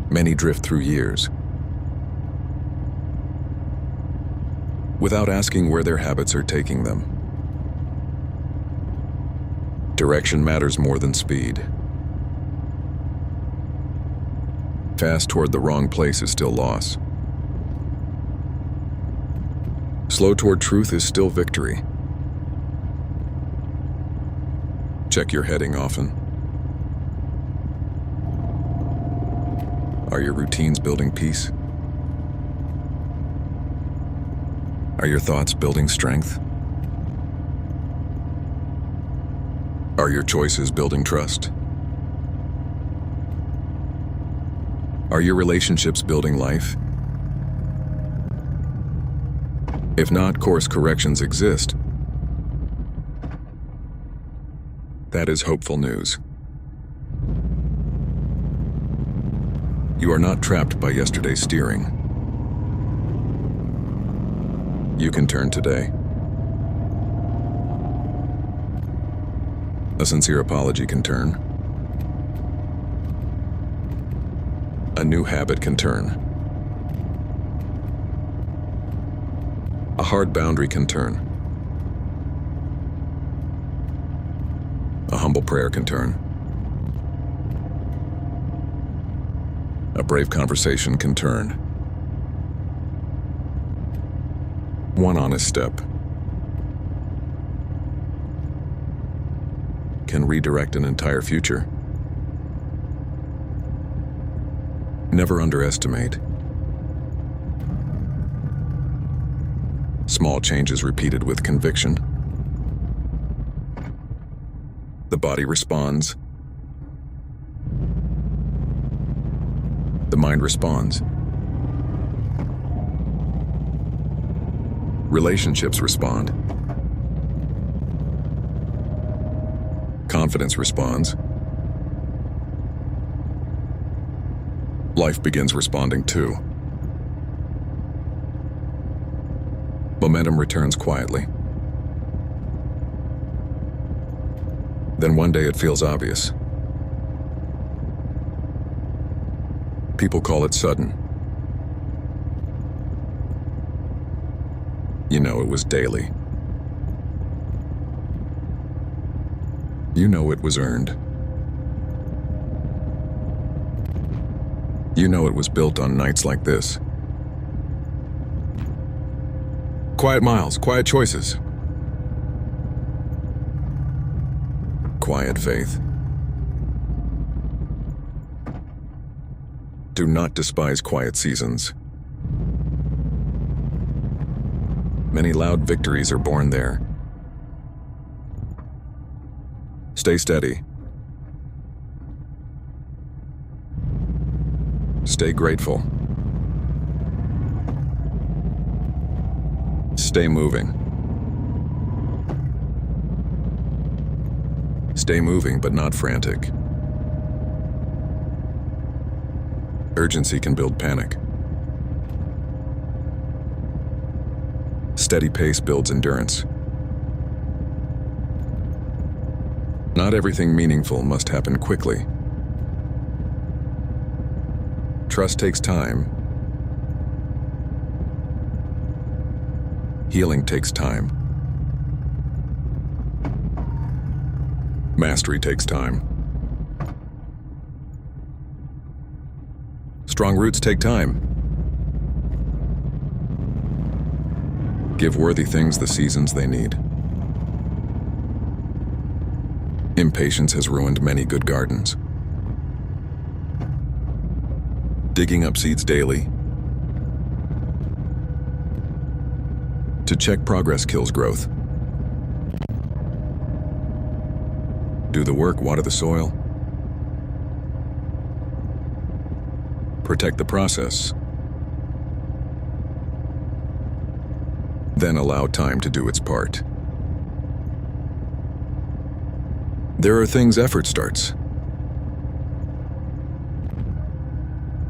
Many drift through years without asking where their habits are taking them. Direction matters more than speed. Fast toward the wrong place is still loss. Slow toward truth is still victory. Check your heading often. Are your routines building peace? Are your thoughts building strength? Are your choices building trust? Are your relationships building life? If not, course corrections exist. That is hopeful news. You are not trapped by yesterday's steering. You can turn today. A sincere apology can turn. A new habit can turn. A hard boundary can turn. A humble prayer can turn. A brave conversation can turn. One honest step can redirect an entire future. Never underestimate. Small changes repeated with conviction. The body responds. The mind responds. Relationships respond. Confidence responds. Life begins responding too. Momentum returns quietly. Then one day it feels obvious. People call it sudden. You know it was daily. You know it was earned. You know it was built on nights like this. Quiet miles, quiet choices. Quiet faith. Do not despise quiet seasons. Many loud victories are born there. Stay steady. Stay grateful. Stay moving. Stay moving, but not frantic. Urgency can build panic. Steady pace builds endurance. Not everything meaningful must happen quickly. Trust takes time. Healing takes time. Mastery takes time. Strong roots take time. Give worthy things the seasons they need. Impatience has ruined many good gardens. Digging up seeds daily. To check progress kills growth. Do the work, water the soil. Protect the process. Then allow time to do its part. There are things effort starts.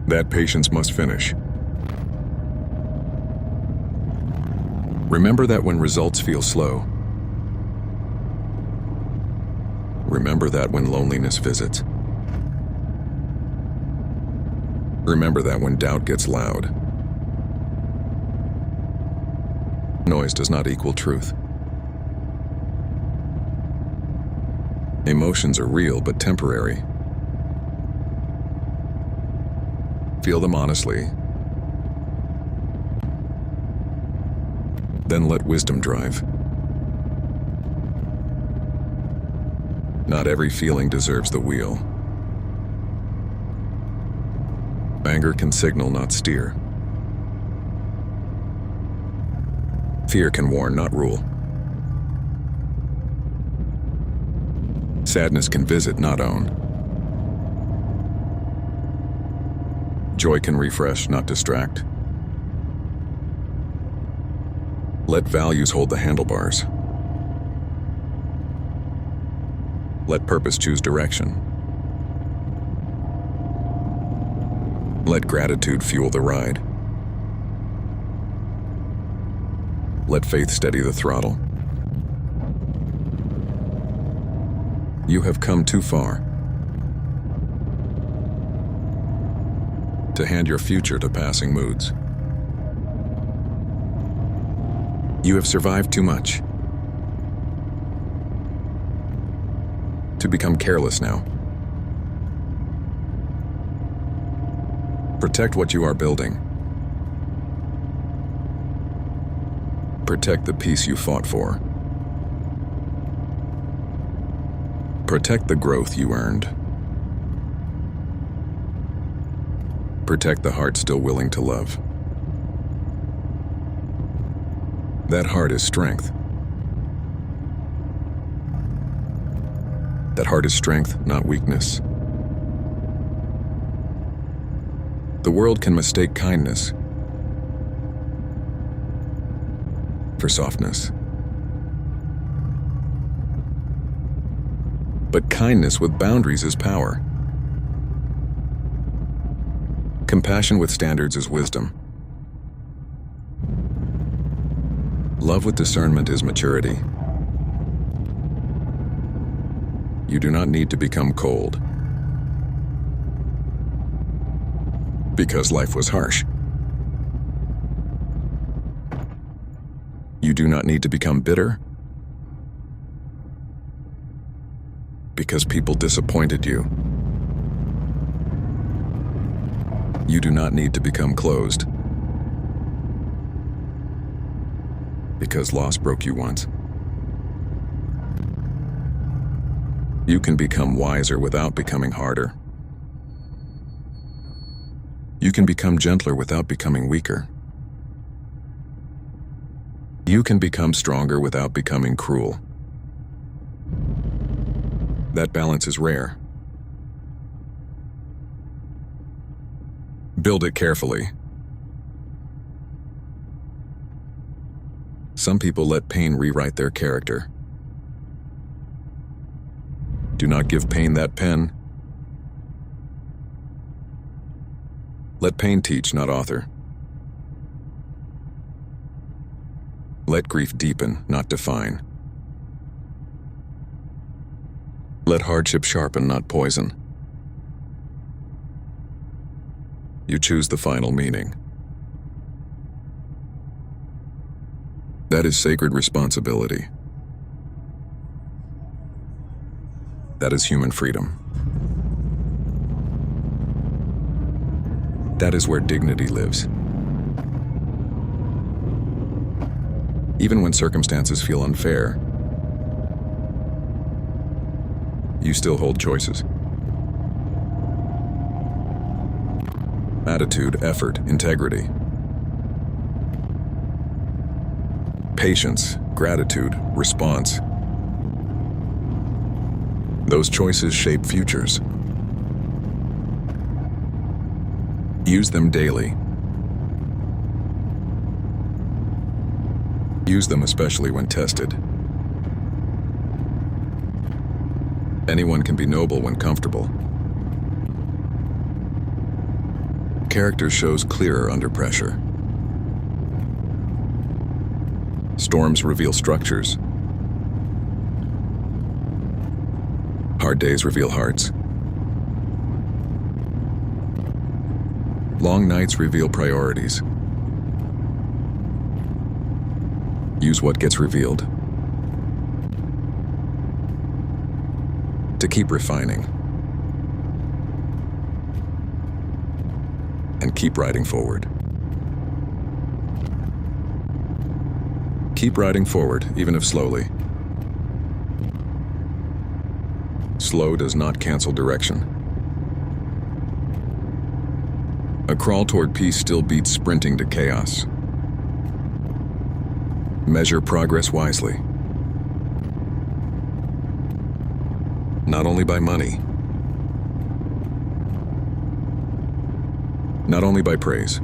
That patience must finish. Remember that when results feel slow. Remember that when loneliness visits. Remember that when doubt gets loud. Noise does not equal truth. Emotions are real but temporary. Feel them honestly. Then let wisdom drive. Not every feeling deserves the wheel. Anger can signal, not steer. Fear can warn, not rule. Sadness can visit, not own. Joy can refresh, not distract. Let values hold the handlebars. Let purpose choose direction. Let gratitude fuel the ride. Let faith steady the throttle. You have come too far to hand your future to passing moods. You have survived too much to become careless now. Protect what you are building. Protect the peace you fought for. Protect the growth you earned. Protect the heart still willing to love. That heart is strength. That heart is strength, not weakness. The world can mistake kindness for softness. But kindness with boundaries is power. Compassion with standards is wisdom. Love with discernment is maturity. You do not need to become cold because life was harsh. You do not need to become bitter because people disappointed you. You do not need to become closed because loss broke you once. You can become wiser without becoming harder. You can become gentler without becoming weaker. You can become stronger without becoming cruel. That balance is rare. Build it carefully. Some people let pain rewrite their character. Do not give pain that pen. Let pain teach, not author. Let grief deepen, not define. Let hardship sharpen, not poison. You choose the final meaning. That is sacred responsibility. That is human freedom. That is where dignity lives. Even when circumstances feel unfair, you still hold choices. Attitude, effort, integrity. Patience, gratitude, response. Those choices shape futures. Use them daily. Use them especially when tested. Anyone can be noble when comfortable. Character shows clearer under pressure. Storms reveal structures. Hard days reveal hearts. Long nights reveal priorities. Use what gets revealed to keep refining and keep riding forward. Keep riding forward, even if slowly. Slow does not cancel direction. A crawl toward peace still beats sprinting to chaos. Measure progress wisely. Not only by money, not only by praise,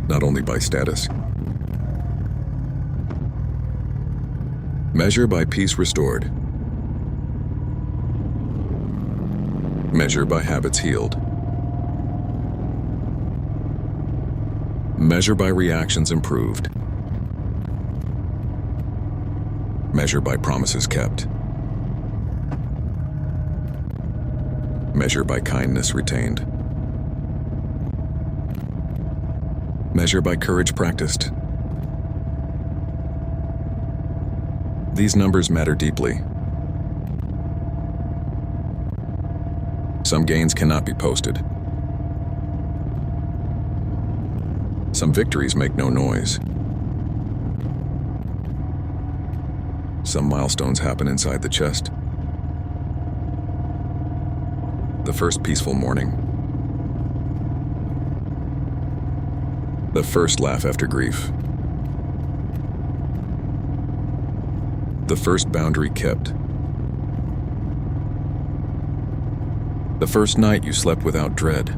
not only by status, Measure by peace restored. Measure by habits healed. Measure by reactions improved. Measure by promises kept. Measure by kindness retained. Measure by courage practiced. These numbers matter deeply. Some gains cannot be posted. Some victories make no noise. Some milestones happen inside the chest. The first peaceful morning. The first laugh after grief. The first boundary kept. The first night you slept without dread.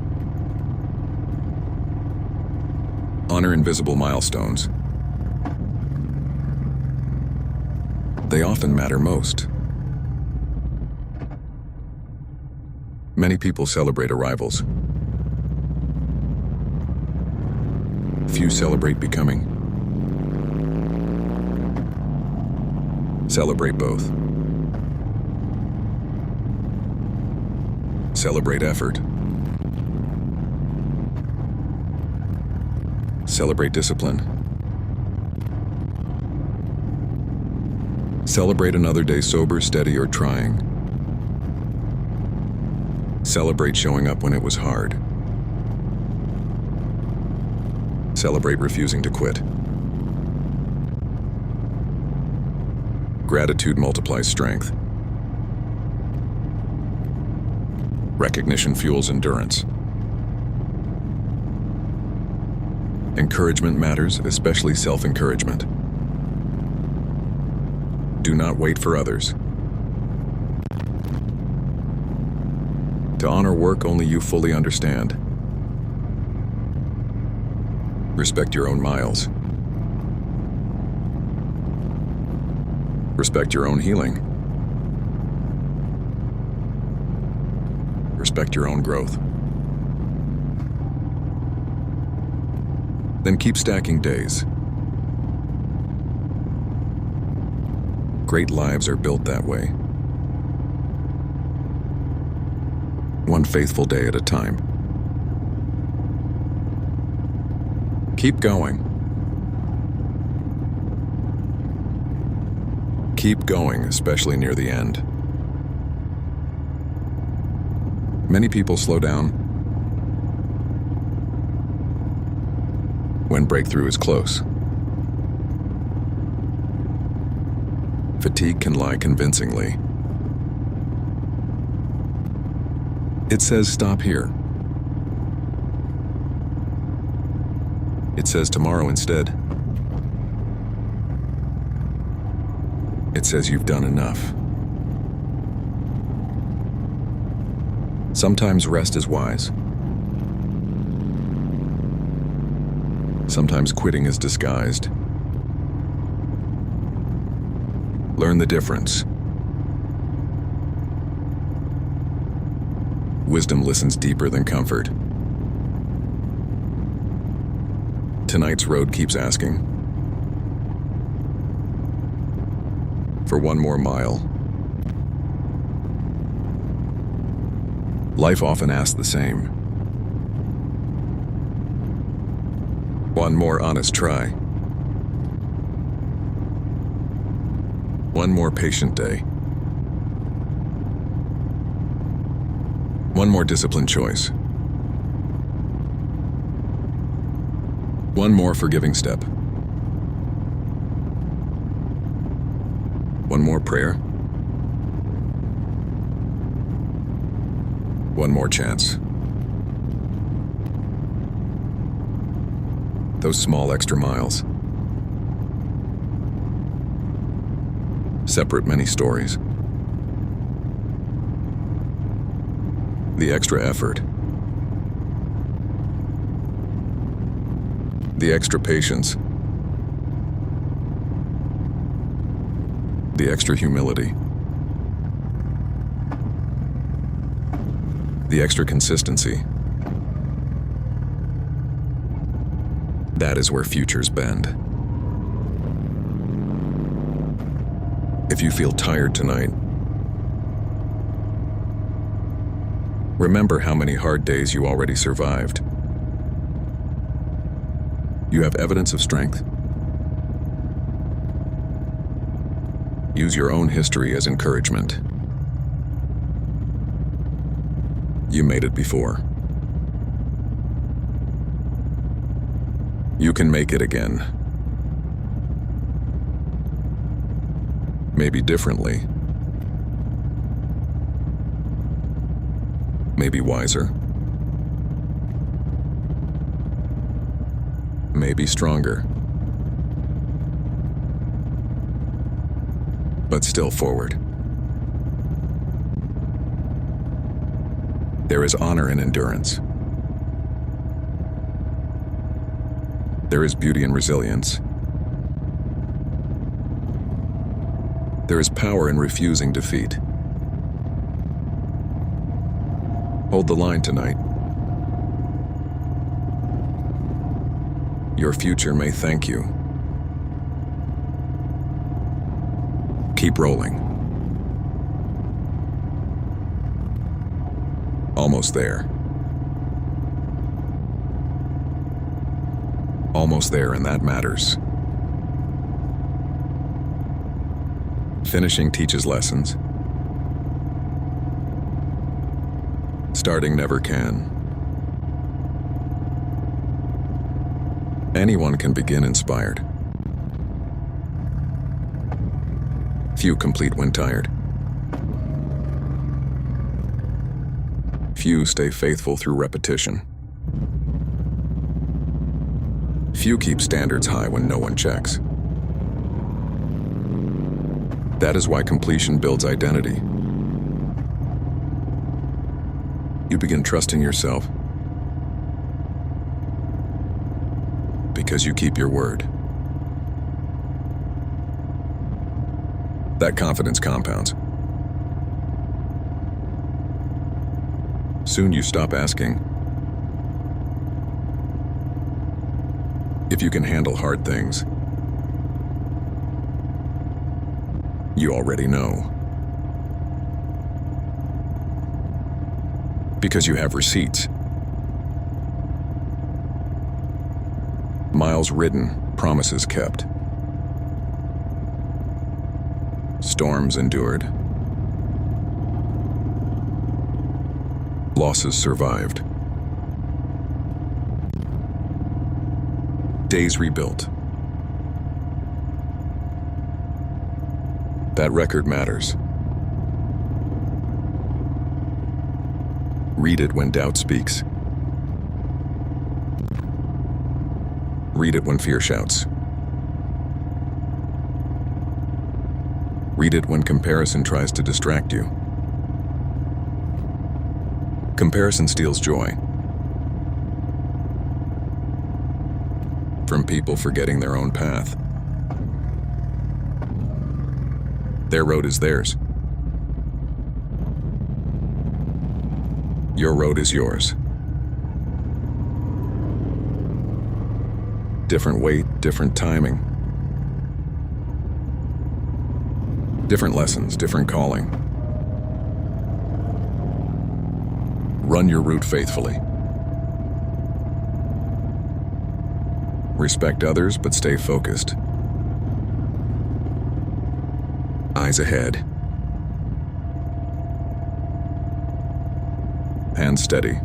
Honor invisible milestones. They often matter most. Many people celebrate arrivals. Few celebrate becoming. Celebrate both. Celebrate effort. Celebrate discipline. Celebrate another day sober, steady, or trying. Celebrate showing up when it was hard. Celebrate refusing to quit. Gratitude multiplies strength. Recognition fuels endurance. Encouragement matters, especially self-encouragement. Do not wait for others. To honor work only you fully understand. Respect your own miles. Respect your own healing. Respect your own growth. Then keep stacking days. Great lives are built that way. One faithful day at a time. Keep going. Keep going, especially near the end. Many people slow down when breakthrough is close. Fatigue can lie convincingly. It says stop here. It says tomorrow instead. It says you've done enough. Sometimes rest is wise. Sometimes quitting is disguised. Learn the difference. Wisdom listens deeper than comfort. Tonight's road keeps asking for one more mile. Life often asks the same. One more honest try. One more patient day. One more disciplined choice. One more forgiving step. One more prayer. One more chance. Those small extra miles separate many stories. The extra effort. The extra patience. the extra humility, the extra consistency. That is where futures bend. If you feel tired tonight, remember how many hard days you already survived. You have evidence of strength. Use your own history as encouragement. You made it before. You can make it again. Maybe differently. Maybe wiser. Maybe stronger. But still forward. There is honor in endurance. There is beauty in resilience. There is power in refusing defeat. Hold the line tonight. Your future may thank you. Keep rolling. Almost there. Almost there, and that matters. Finishing teaches lessons. Starting never can. Anyone can begin inspired. Few complete when tired. Few stay faithful through repetition. Few keep standards high when no one checks. That is why completion builds identity. You begin trusting yourself because you keep your word. That confidence compounds. Soon you stop asking if you can handle hard things. You already know. Because you have receipts. Miles ridden, promises kept. Storms endured. Losses survived. Days rebuilt. That record matters. Read it when doubt speaks. Read it when fear shouts. Read it when comparison tries to distract you. Comparison steals joy from people forgetting their own path. Their road is theirs. Your road is yours. Different weight, different timing. Different lessons, different calling. Run your route faithfully. Respect others, but stay focused. Eyes ahead. Hands steady.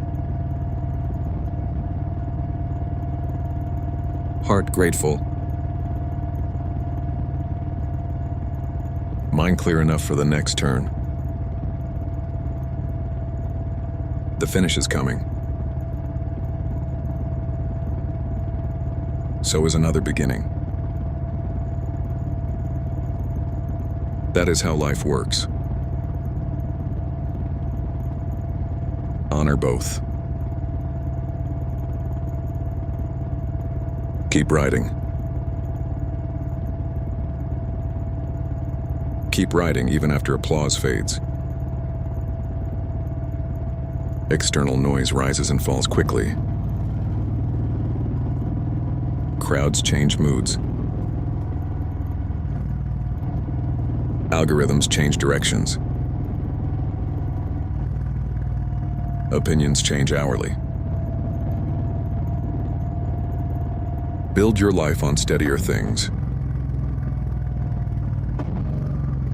Heart grateful. Mind clear enough for the next turn. The finish is coming. So is another beginning. That is how life works. Honor both. Keep riding. Keep riding even after applause fades. External noise rises and falls quickly. Crowds change moods. Algorithms change directions. Opinions change hourly. Build your life on steadier things.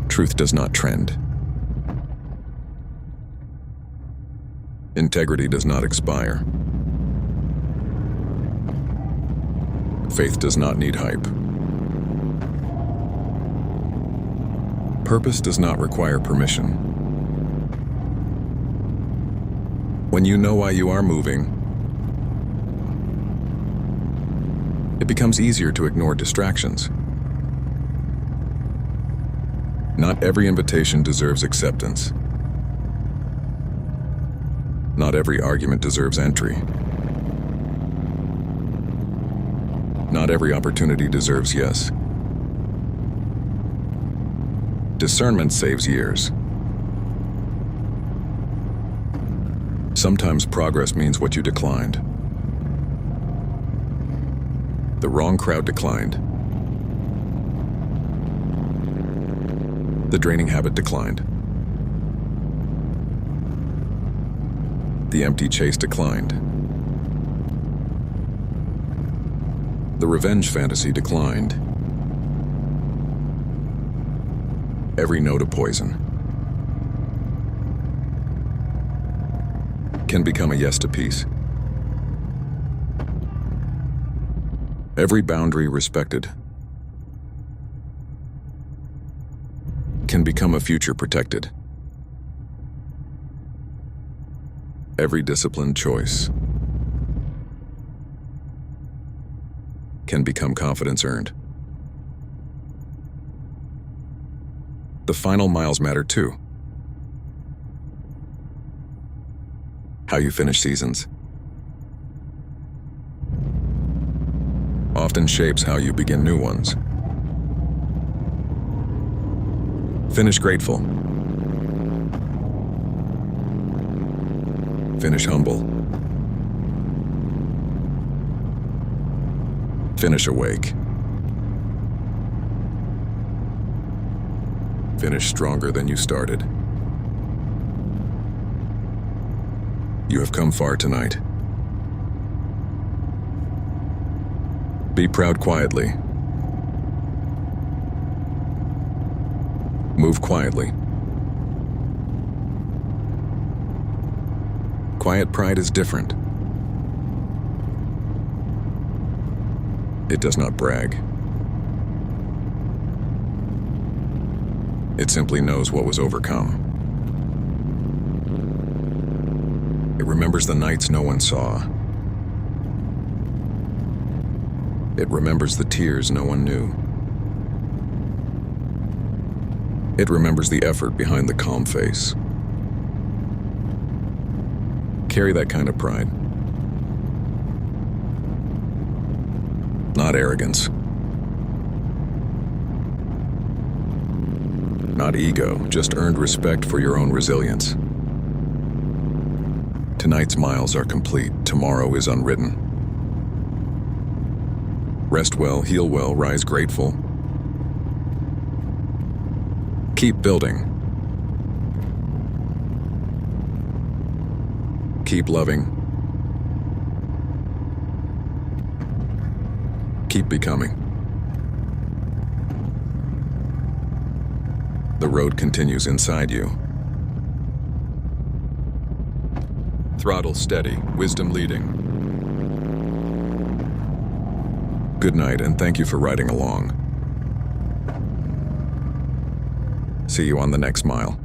Truth does not trend. Integrity does not expire. Faith does not need hype. Purpose does not require permission. When you know why you are moving, it becomes easier to ignore distractions. Not every invitation deserves acceptance. Not every argument deserves entry. Not every opportunity deserves yes. Discernment saves years. Sometimes progress means what you declined. The wrong crowd declined. The draining habit declined. The empty chase declined. The revenge fantasy declined. Every note a poison can become a yes to peace. Every boundary respected can become a future protected. Every disciplined choice can become confidence earned. The final miles matter too. How you finish seasons often shapes how you begin new ones. Finish grateful. Finish humble. Finish awake. Finish stronger than you started. You have come far tonight. Be proud quietly. Move quietly. Quiet pride is different. It does not brag. It simply knows what was overcome. It remembers the nights no one saw. It remembers the tears no one knew. It remembers the effort behind the calm face. Carry that kind of pride. Not arrogance. Not ego, just earned respect for your own resilience. Tonight's miles are complete, tomorrow is unwritten. Rest well, heal well, rise grateful. Keep building. Keep loving. Keep becoming. The road continues inside you. Throttle steady, wisdom leading. Good night, and thank you for riding along. See you on the next mile.